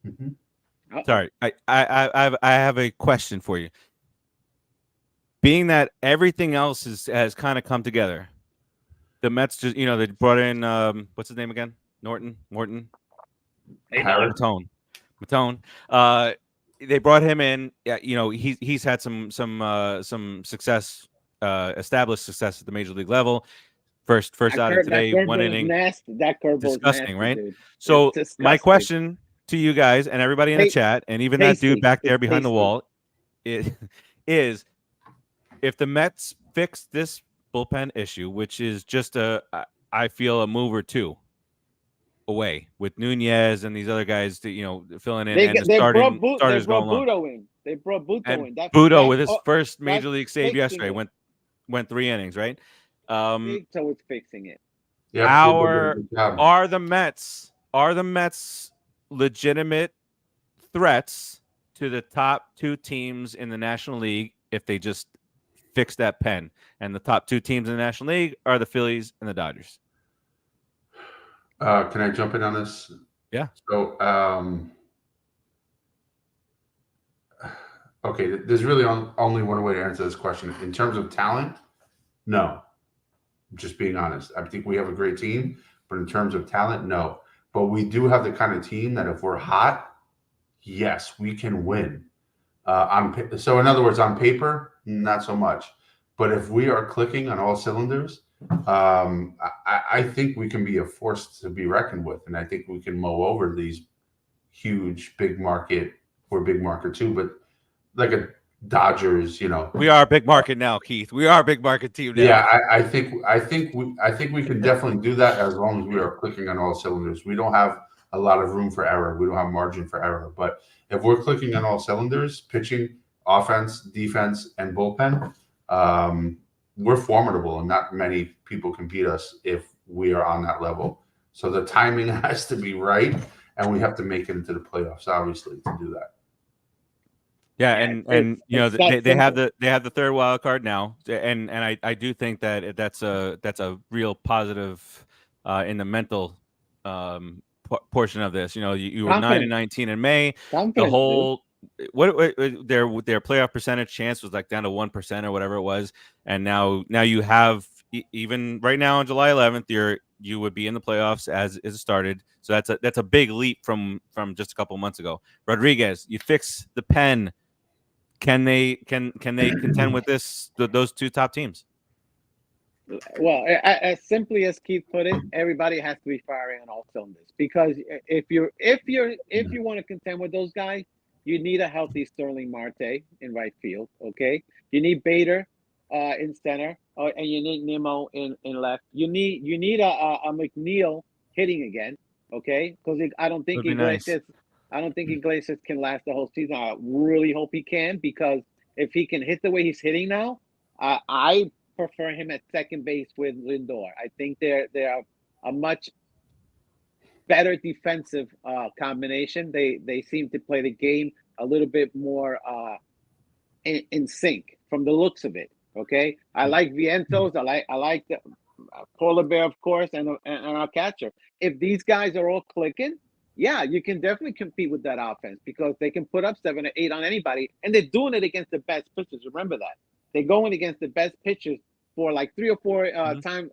Mm-hmm. Sorry, I have a question for you. Being that everything else has kind of come together, the Mets just they brought in what's his name again? Morton. Matone. They brought him in. He's had some success. Established success at the major league level. First out of today, 1 inning. Nasty. That curveball disgusting, nasty, right? Dude. So my question to you guys and everybody in the chat, and even that dude back there behind the wall, is if the Mets fix this bullpen issue, which is just I feel a move or two away with Nunez and these other guys, filling in, and the starters going along. They brought Buto in. Buto with his first major league save yesterday went 3 innings, right? Big Toe is fixing it. Yeah, are the Mets legitimate threats to the top 2 teams in the National League if they just fix that pen? And the top 2 teams in the National League are the Phillies and the Dodgers. Can I jump in on this? Yeah. So, okay, there's really only one way to answer this question. In terms of talent, no. Just being honest. I think we have a great team, but in terms of talent, no. But we do have the kind of team that if we're hot, yes, we can win. So in other words, on paper, not so much. But if we are clicking on all cylinders, I think we can be a force to be reckoned with. And I think we can mow over these huge, big market. We're big market too, but like a Dodgers, we are a big market now, Keith. We are a big market team now. Yeah, I think we can definitely do that as long as we are clicking on all cylinders. We don't have a lot of room for error. We don't have margin for error. But if we're clicking on all cylinders, pitching, offense, defense, and bullpen, we're formidable, and not many people can beat us if we are on that level. So the timing has to be right, and we have to make it into the playoffs, obviously, to do that. Yeah, and they have the third wild card now, and I do think that that's a real positive in the mental portion of this. You know, you were 9-19 in May. The whole their playoff percentage chance was like down to 1% or whatever it was, and now you have even right now on July 11th, you would be in the playoffs as it started. So that's a big leap from just a couple months ago. Rodriguez, you fix the pen. Can they contend with those two top teams? Well, as simply as Keith put it, everybody has to be firing on all cylinders, because if you want to contend with those guys, you need a healthy Sterling Marte in right field. Okay, you need Bader in center, and you need Nimmo in left. You need a McNeil hitting again. Okay, because I don't think Iglesias can last the whole season. I really hope he can, because if he can hit the way he's hitting now, I prefer him at second base with Lindor. I think they're a much better defensive combination. They seem to play the game a little bit more in sync from the looks of it. Okay, I like Vientos. I like the Polar Bear, of course, and our catcher. If these guys are all clicking, yeah, you can definitely compete with that offense, because they can put up 7 or 8 on anybody, and they're doing it against the best pitchers. Remember that. They're going against the best pitchers for like 3 or 4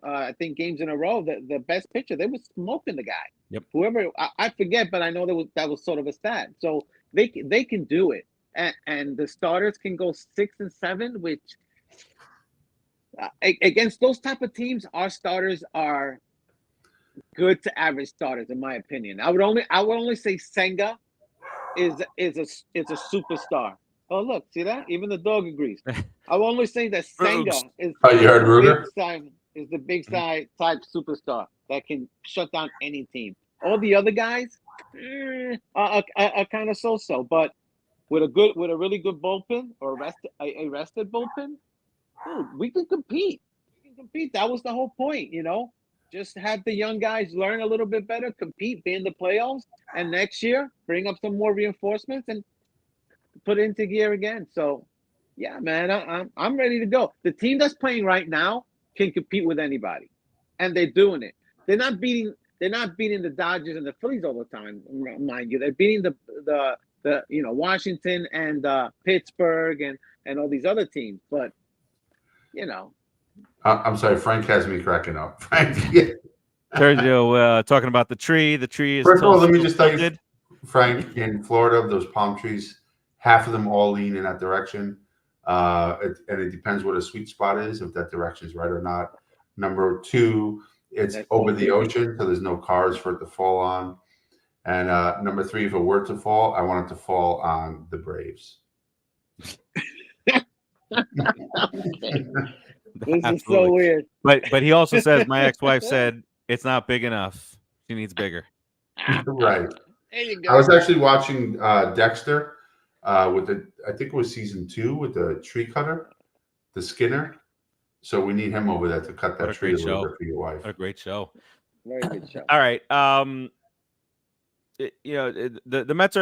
I think games in a row. The best pitcher, they were smoking the guy. Yep. Whoever, I forget, but I know that was sort of a stat. So they can do it, and the starters can go 6 and 7, which against those type of teams, our starters are good to average starters, in my opinion. I would only say Senga is a superstar. Oh, look, see that? Even the dog agrees. I will only say that Senga is the big side type superstar that can shut down any team. All the other guys are kind of so-so, but with a really good bullpen or a rested bullpen, dude, we can compete. That was the whole point, you know. Just have the young guys learn a little bit better, compete, be in the playoffs, and next year bring up some more reinforcements and put it into gear again. So, yeah, man, I'm ready to go. The team that's playing right now can compete with anybody, and they're doing it. They're not beating the Dodgers and the Phillies all the time, mind you. They're beating the Washington and Pittsburgh and all these other teams. But you know, I'm sorry, Frank has me cracking up. Frank, yeah. Sergio, talking about the tree. The tree is. First of all, let me just tell you, Frank, in Florida, those palm trees, half of them all lean in that direction. And it depends what a sweet spot is, if that direction is right or not. Number 2, it's over the ocean, so there's no cars for it to fall on. And number 3, if it were to fall, I want it to fall on the Braves. Okay. This is so weird. But he also says, my ex-wife said it's not big enough. She needs bigger. Right. There you go. I was actually watching Dexter with I think it was season 2 with the tree cutter, the Skinner. So we need him over there to cut that tree a little bit for your wife. What a great show. Very good show. All right. The Mets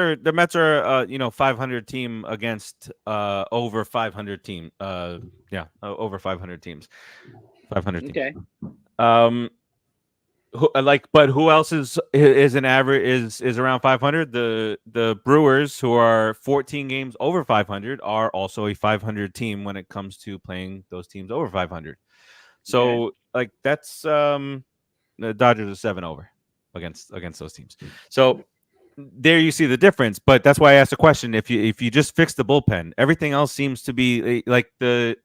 are 500 team against over 500 team. Over 500 teams. 500 teams. Okay. But who else is an average is around 500? The Brewers, who are 14 games over 500, are also a 500 team when it comes to playing those teams over 500. So that's the Dodgers are 7 over against those teams. So there you see the difference. But that's why I asked the question: if you just fix the bullpen, everything else seems to be like the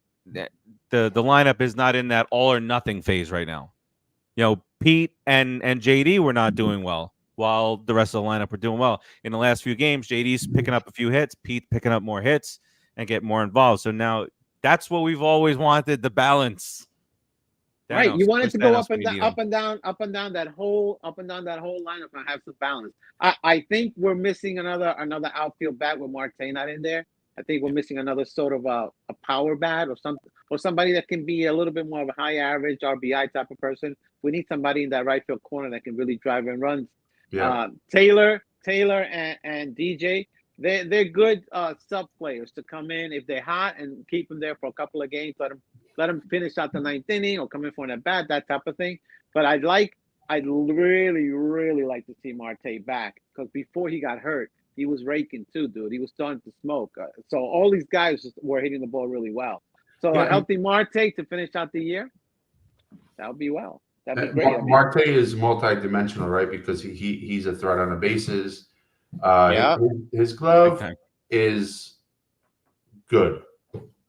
lineup is not in that all or nothing phase right now. You know, Pete and JD were not doing well, while the rest of the lineup were doing well. In the last few games, JD's picking up a few hits, Pete picking up more hits and get more involved. So now that's what we've always wanted, the balance. Right, you wanted to go up and down that whole lineup and have some balance. I think we're missing another outfield bat with Marte not in there. I think we're missing another sort of a power bat or somebody that can be a little bit more of a high average RBI type of person. We need somebody in that right field corner that can really drive in runs. Yeah. Taylor and DJ, they're good sub players to come in if they're hot and keep them there for a couple of games. Let them finish out the 9th inning or come in for an at bat, that type of thing. But I like I'd really, really like to see Marte back because before he got hurt, he was raking too, dude. He was starting to smoke. So all these guys were hitting the ball really well. So a healthy Marte to finish out the year, that would be well. That'd be great. Marte is multi-dimensional, right? Because he's a threat on the bases. Yeah. His glove is good.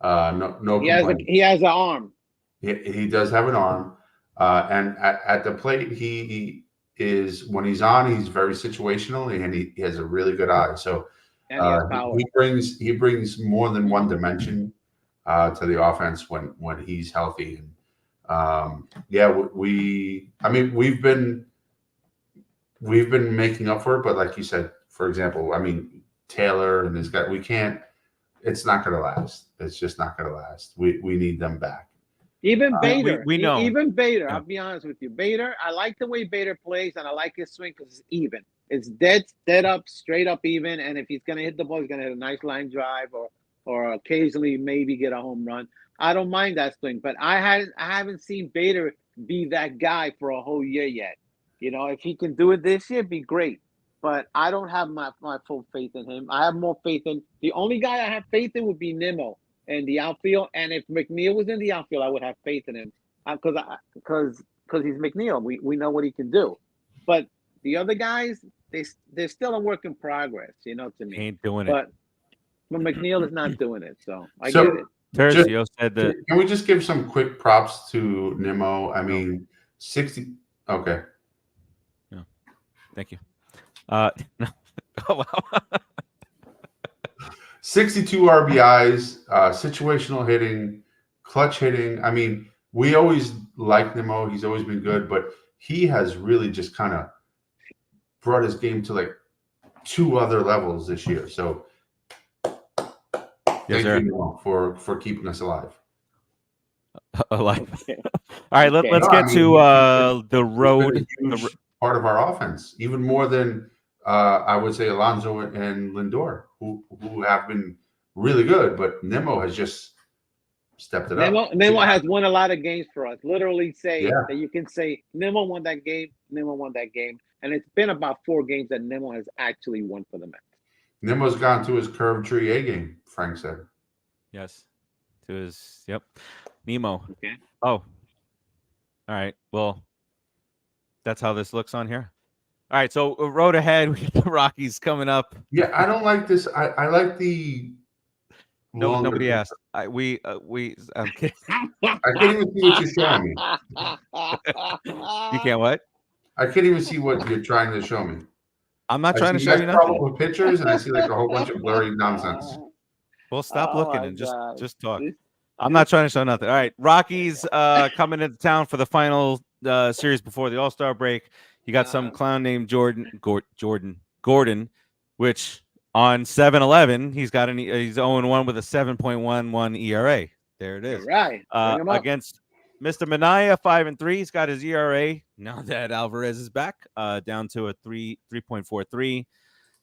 No He has an arm. He does have an arm, and at the plate, he is when he's on, he's very situational, and he has a really good eye. So he brings more than one dimension to the offense when he's healthy. And we've been making up for it, but like you said, for example, I mean Taylor and this guy, we can't. It's not going to last. It's just not going to last. We need them back. Even Bader, we know. Even Bader, yeah. I'll be honest with you. Bader, I like the way Bader plays, and I like his swing because it's even. It's dead up, straight up even. And if he's going to hit the ball, he's going to hit a nice line drive or occasionally maybe get a home run. I don't mind that swing, but I haven't seen Bader be that guy for a whole year yet. You know, if he can do it this year, it'd be great. But I don't have my full faith in him. I have more faith in the only guy I have faith in would be Nimmo in the outfield. And if McNeil was in the outfield, I would have faith in him because he's McNeil. We know what he can do. But the other guys, they're still a work in progress. You know, to me, ain't doing but McNeil is not doing it. So I get it. Tercio said that. Can we just give some quick props to Nimmo? I mean, 60. Okay. No, thank you. Oh, wow. 62 RBIs, situational hitting, clutch hitting. I mean, we always liked Nimmo. He's always been good, but he has really just kind of brought his game to like 2 other levels this year. So thank you, Nimmo, for keeping us alive. Alive. All right, let's get to the road. Part of our offense, even more than I would say Alonso and Lindor, who have been really good, but Nimmo has just stepped it up. Nimmo has won a lot of games for us. Literally that you can say Nimmo won that game, Nimmo won that game. And it's been about 4 games that Nimmo has actually won for the Mets. Nimmo's gone to his curved tree A game, Frank said. Yes. To his Nemo. Okay. Oh. All right. Well, that's how this looks on here. All right, so road ahead, we get the Rockies coming up. Yeah, I don't like this. I like the. No, nobody asked. I'm kidding. I can't even see what you're showing me. You can't what? I can't even see what you're trying to show me. I'm not trying to show you nothing. With pictures, and I see like a whole bunch of blurry nonsense. Well, stop looking and just talk. I'm not trying to show nothing. All right, Rockies coming into town for the final series before the All-Star break. You got some clown named Gordon, which on 7-11 he's 0-1 with a 7.11 ERA. There it is. Right. Against Mr. Minaya, 5-3. He's got his ERA now that Alvarez is back, down to a 3.43.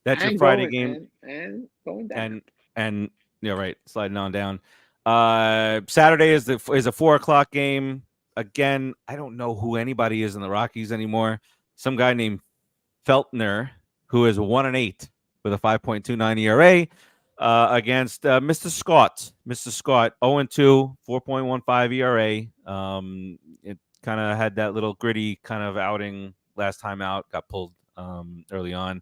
That's your Friday game. And going down. And yeah, right, sliding on down. Saturday is a 4:00 game. Again, I don't know who anybody is in the Rockies anymore. Some guy named Feltner, who is 1-8 with a 5.29 ERA, against Mr. Scott. Mr. Scott, 0-2, 4.15 ERA. It kind of had that little gritty kind of outing last time out. Got pulled early on.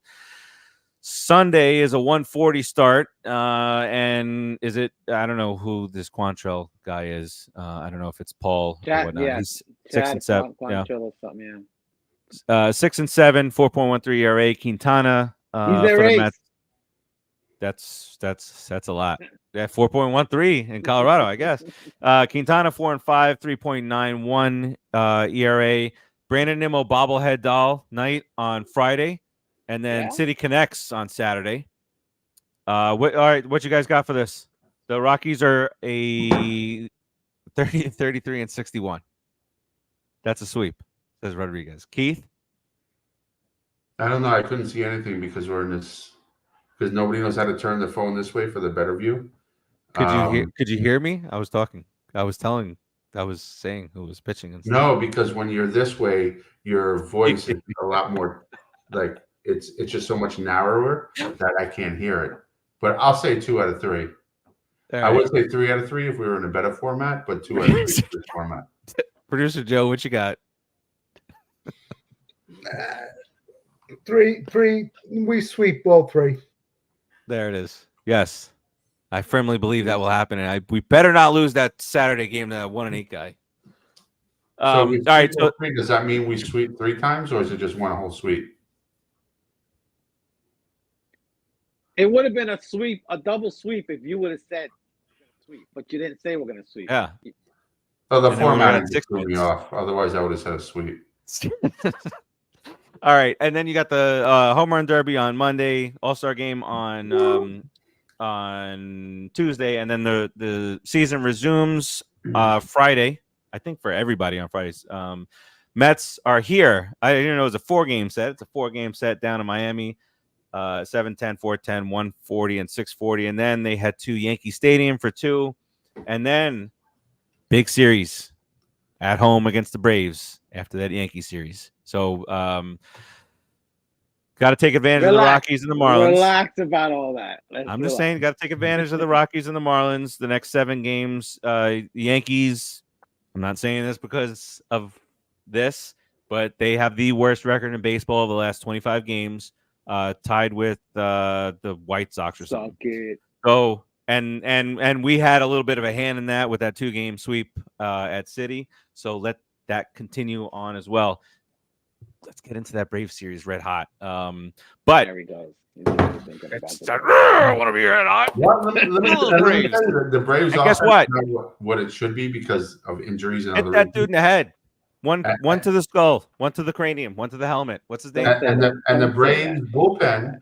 Sunday is a 1:40 start, and is it? I don't know who this Quantrell guy is. I don't know if it's Paul or whatnot. Yeah, he's 6-7. Yeah. Or something, yeah. 6-7, 4.13 ERA. Quintana He's for the Mets. That's a lot. Yeah, 4.13 in Colorado, I guess. Quintana 4-5, 3.91 ERA. Brandon Nimmo bobblehead doll night on Friday, and then City Connects on Saturday. All right, what you guys got for this? The Rockies are a 33 and 61. That's a sweep, says Rodriguez. Keith? I don't know. I couldn't see anything because we're in this. Because nobody knows how to turn the phone this way for the better view. Could you hear me? I was talking. I was telling I was saying who was pitching and stuff. No, because when you're this way, your voice is a lot more like it's just so much narrower that I can't hear it. But I'll say 2 out of 3. I would say 3 out of 3 if we were in a better format, but 2 out of 3 in this format. Producer Joe, what you got? 3. We sweep all 3. There it is. Yes, I firmly believe that will happen, and we better not lose that Saturday game to that 1-8 guy. So all right. So does that mean we sweep 3 times, or is it just one whole sweep? It would have been a sweep, a double sweep, if you would have said sweep, but you didn't say we're going to sweep. Yeah. Oh, the And then we format got just threw me off. Otherwise, I would have said a sweep. All right, and then you got the home run derby on Monday, All-Star game on Tuesday, and then the season resumes Friday. I think for everybody on Fridays. Mets are here. I didn't know it was a 4-game set. It's a 4-game set down in Miami. 7-10, 4-10, 140, and 640. And then they head to Yankee Stadium for 2. And then big series at home against the Braves after that Yankee series. So got to take advantage of the Rockies and the Marlins. Relax about all that. I'm just saying, got to take advantage of the Rockies and the Marlins. The next 7 games, the Yankees, I'm not saying this because of this, but they have the worst record in baseball of the last 25 games, tied with the White Sox or something. So, and we had a little bit of a hand in that with that 2-game sweep at City. So let that continue on as well. Let's get into that Brave series red hot. But there he goes. I want to be red hot. The Braves. And guess what? What it should be because of injuries and hit other that reasons. dude in the head. One to the skull, one to the cranium, one to the helmet. What's his name? And the Braves bullpen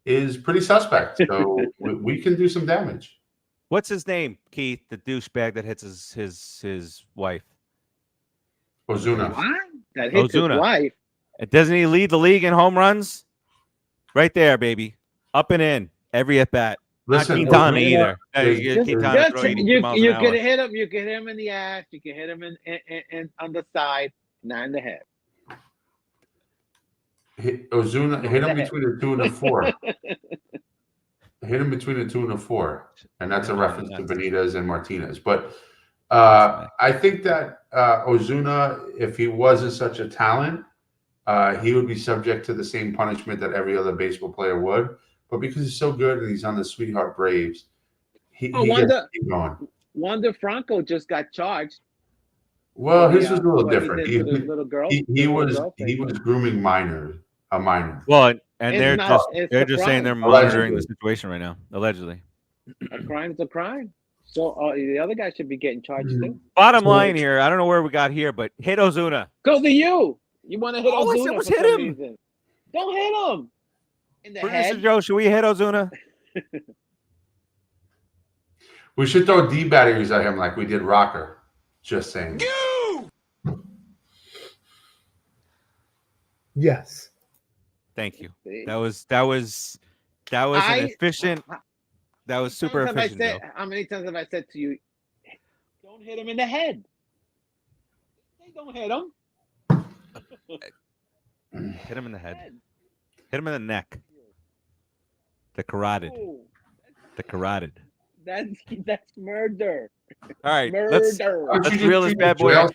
is pretty suspect. So we can do some damage. What's his name, Keith? The douchebag that hits his wife. Ozuna. What? That hits his wife. Doesn't he lead the league in home runs? Right there, baby. Up and in every at bat. Listen, not Quintana either. You can hit him. You can hit him in the ass. You can hit him in on the side, not in the head. Ozuna hit him between the 2 and the 4. Hit him between the 2 and the 4, and that's a reference to Benitez and Martinez. But I think that Ozuna, if he wasn't such a talent, he would be subject to the same punishment that every other baseball player would. But because he's so good and he's on the Sweetheart Braves, he gets going. Wander Franco just got charged. Well, his was a little different. He was grooming a minor. Well, and they're just saying they're monitoring the situation right now, allegedly. A crime's a crime. So the other guy should be getting charged too. Bottom line here, I don't know where we got here, but hit Ozuna. Go to you. You want to hit Ozuna? Let's hit him. Reason. Don't hit him. In the head. Joe, should we hit Ozuna? We should throw D batteries at him like we did Rocker. Just saying. Yes. Thank you. That was an efficient. That was super efficient. How many times have I said to you, don't hit him in the head? Don't hit him. Hit him in the head. Hit him in the neck. The carotid. Oh, the carotid. That's murder. All right, let's reel this bad boy out.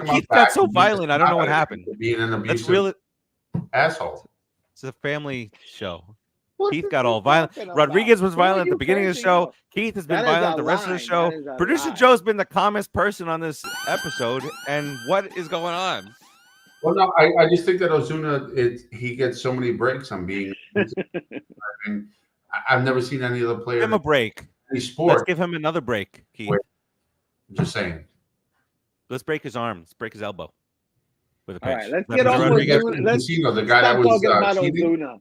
Keith got so violent. I don't know what happened. Being an abusive asshole. It's a family show. Keith got all violent. Rodriguez was violent at the beginning of the show. Keith has been violent the rest of the show. Producer Joe's been the calmest person on this episode. And what is going on? Well, no, I just think that Ozuna, he gets so many breaks on being. I mean, I've never seen any other player. Give him a break. Sport. Let's give him another break, Keith. I'm just saying. Let's break his arm. Let's break his elbow. With a pitch. All right, let's get on with Ozuna. The guy that was cheating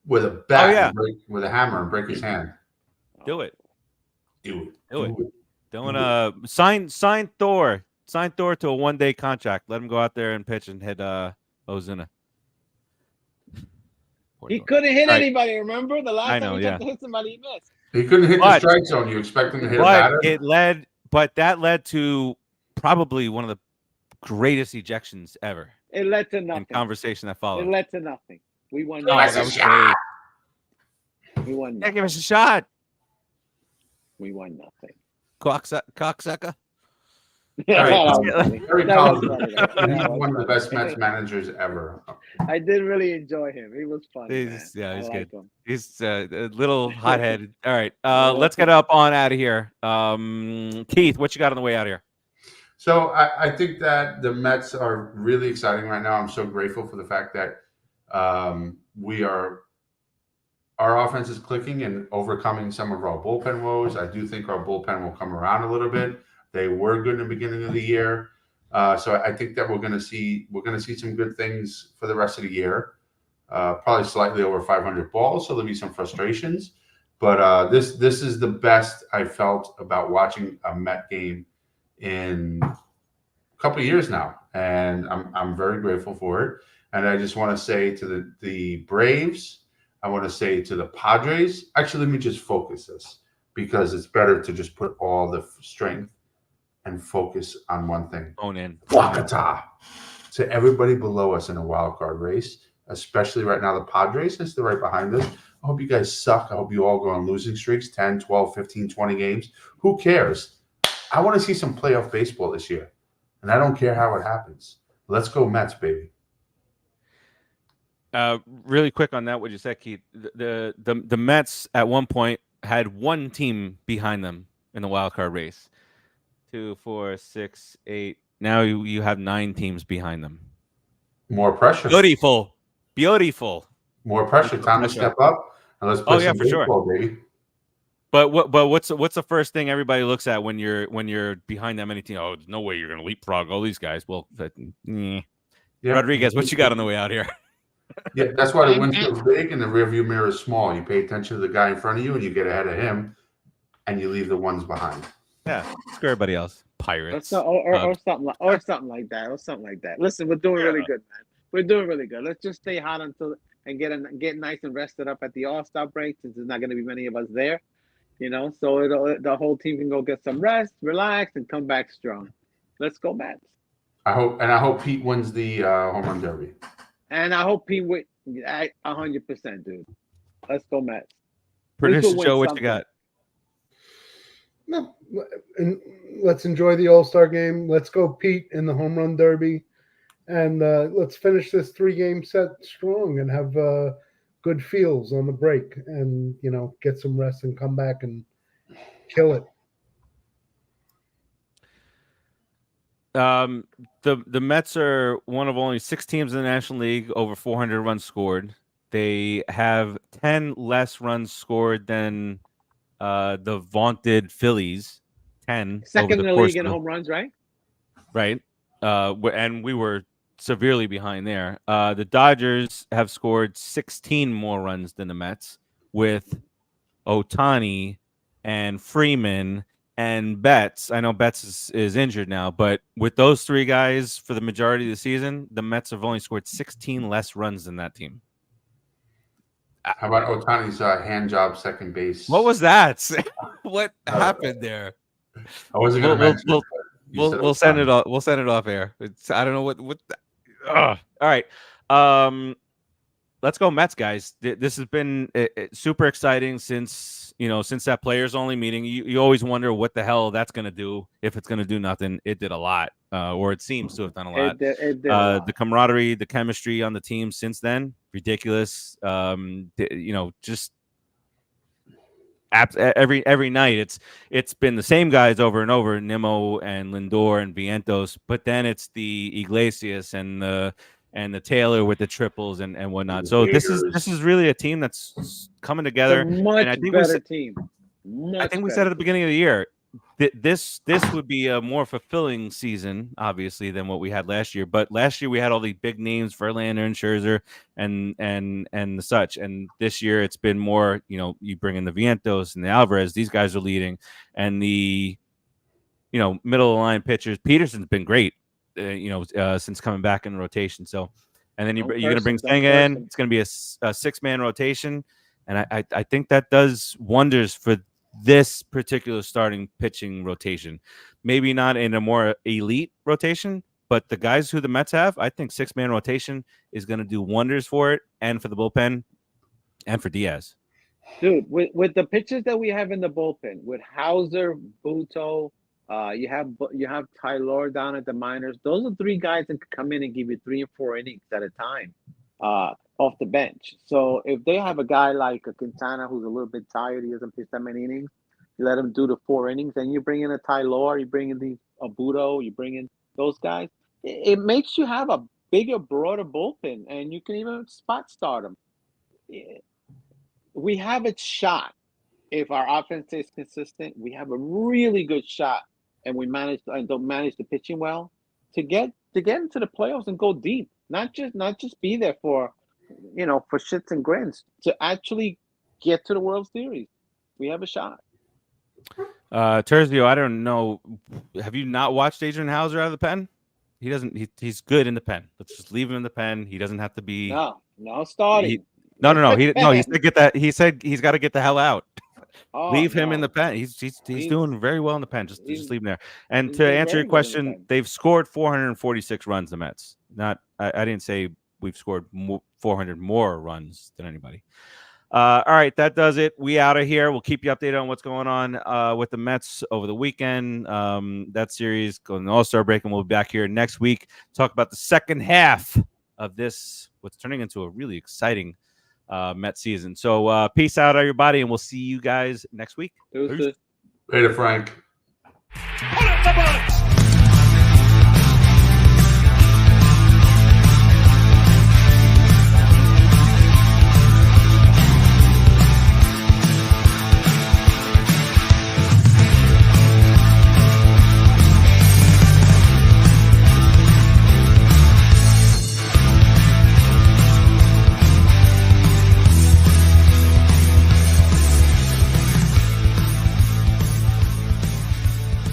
with a bat, with a hammer, and break his hand. Do it. Do it. Don't sign Thor. Sign Thor to a 1-day contract. Let him go out there and pitch and hit Ozuna. He couldn't hit anybody. Remember the last time he tried to hit somebody, he missed. He couldn't hit the strike zone. You expect him to hit a batter? That led to probably one of the greatest ejections ever. It led to nothing. In conversation that followed. It led to nothing. We won. Oh, that was great. We won. Yeah, give us a shot. We won nothing. Cocksucker. Very talented. He's one of the best Mets managers ever. I did really enjoy him. He was funny. He's good. Him. He's a little hot-headed. All right, let's get up on out of here. Keith, what you got on the way out of here? So I think that the Mets are really exciting right now. I'm so grateful for the fact that our offense is clicking and overcoming some of our bullpen woes. I do think our bullpen will come around a little bit. They were good in the beginning of the year, so I think that we're going to see some good things for the rest of the year. Probably slightly over 500 balls, so there'll be some frustrations. But this is the best I felt about watching a Met game in a couple of years now, and I'm very grateful for it. And I just want to say to the Braves, I want to say to the Padres. Actually, let me just focus this because it's better to just put all the strength and focus on one thing. Own in. Wakata. To everybody below us in a wild card race, especially right now the Padres, since they're right behind us. I hope you guys suck. I hope you all go on losing streaks, 10, 12, 15, 20 games. Who cares? I want to see some playoff baseball this year, and I don't care how it happens. Let's go Mets, baby. Really quick on that, what you said, Keith. The Mets at one point had one team behind them in the wild card race. 2, 4, 6, 8. Now you have 9 teams behind them. More pressure. Beautiful. More pressure. Time to step up and let's play some baseball, baby. But what's the first thing everybody looks at when you're behind that many teams? Oh, there's no way you're gonna leapfrog all these guys. Well, yeah. Rodriguez, what you got on the way out here? Yeah, that's why the windshield's big and the rearview mirror is small. You pay attention to the guy in front of you and you get ahead of him, and you leave the ones behind. Yeah, screw everybody else. Pirates. Or something like that. Listen, we're doing really good, man. We're doing really good. Let's just stay hot until and get nice and rested up at the All-Star break, since there's not going to be many of us there. So the whole team can go get some rest, relax, and come back strong. Let's go Mets. I hope Pete wins the home run derby. And I hope Pete wins 100%, dude. Let's go Mets. Producer Joe, what you got? No, and let's enjoy the All-Star game. Let's go Pete in the home run derby, and let's finish this 3-game set strong and have good feels on the break, and get some rest and come back and kill it. The Mets are one of only 6 teams in the National League over 400 runs scored. They have 10 less runs scored than the vaunted Phillies. 10. Second in the league in home runs, right? Right. And we were severely behind there. The Dodgers have scored 16 more runs than the Mets, with Ohtani and Freeman and Betts. I know Betts is injured now, but with those 3 guys for the majority of the season, the Mets have only scored 16 less runs than that team. How about Ohtani's hand job second base? What was that? What happened there? I wasn't going to mention. We'll send it off. We'll send it off air. I don't know what. All right. Let's go Mets, guys. This has been super exciting since that players only meeting. You always wonder what the hell that's going to do. If it's going to do nothing, it did a lot, or it seems to have done a lot. It did a lot. The camaraderie, the chemistry on the team since then, ridiculous. Just every night it's been the same guys over and over, Nimmo and Lindor and Vientos, but then it's the Iglesias and the Taylor with the triples and whatnot. So this is really a team that's coming together. It's a much better team. I think we said at the beginning of the year this would be a more fulfilling season, obviously, than what we had last year. But last year we had all these big names, Verlander and Scherzer and the such. And this year it's been more, you bring in the Vientos and the Alvarez. These guys are leading, and the middle of the line pitchers. Peterson's been great. Since coming back in the rotation. So, and then you're going to bring Senga in. It's going to be a 6-man rotation. And I think that does wonders for this particular starting pitching rotation. Maybe not in a more elite rotation, but the guys who the Mets have, I think 6-man rotation is going to do wonders for it and for the bullpen and for Diaz. Dude, with the pitchers that we have in the bullpen, with Hauser, Buto, you have Taylor down at the minors. Those are 3 guys that could come in and give you 3 and 4 innings at a time off the bench. So if they have a guy like a Quintana who's a little bit tired, he doesn't pitch that many innings, you let him do the 4 innings, and you bring in a Taylor, you bring in a Buto, you bring in those guys. It makes you have a bigger, broader bullpen, and you can even spot start them. We have a shot. If our offense is consistent, we have a really good shot, and we don't manage the pitching well to get into the playoffs and go deep. Not just be there for shits and grins, to actually get to the World Series. We have a shot. Terzio, I don't know. Have you not watched Adrian Hauser out of the pen? He doesn't. He's good in the pen. Let's just leave him in the pen. He doesn't have to be. No starting. No. He said get that. He said he's got to get the hell out. Leave him in the pen. He's doing very well in the pen. Just leave him there. And to answer your question, they've scored 446 runs. The Mets. Not. I didn't say we've scored 400 more runs than anybody. All right, that does it. We out of here. We'll keep you updated on what's going on with the Mets over the weekend. That series going to All-Star break, and we'll be back here next week. Talk about the second half of what's turning into a really exciting Met season. So peace out, everybody, and we'll see you guys next week. Later, Frank. Put up the ball.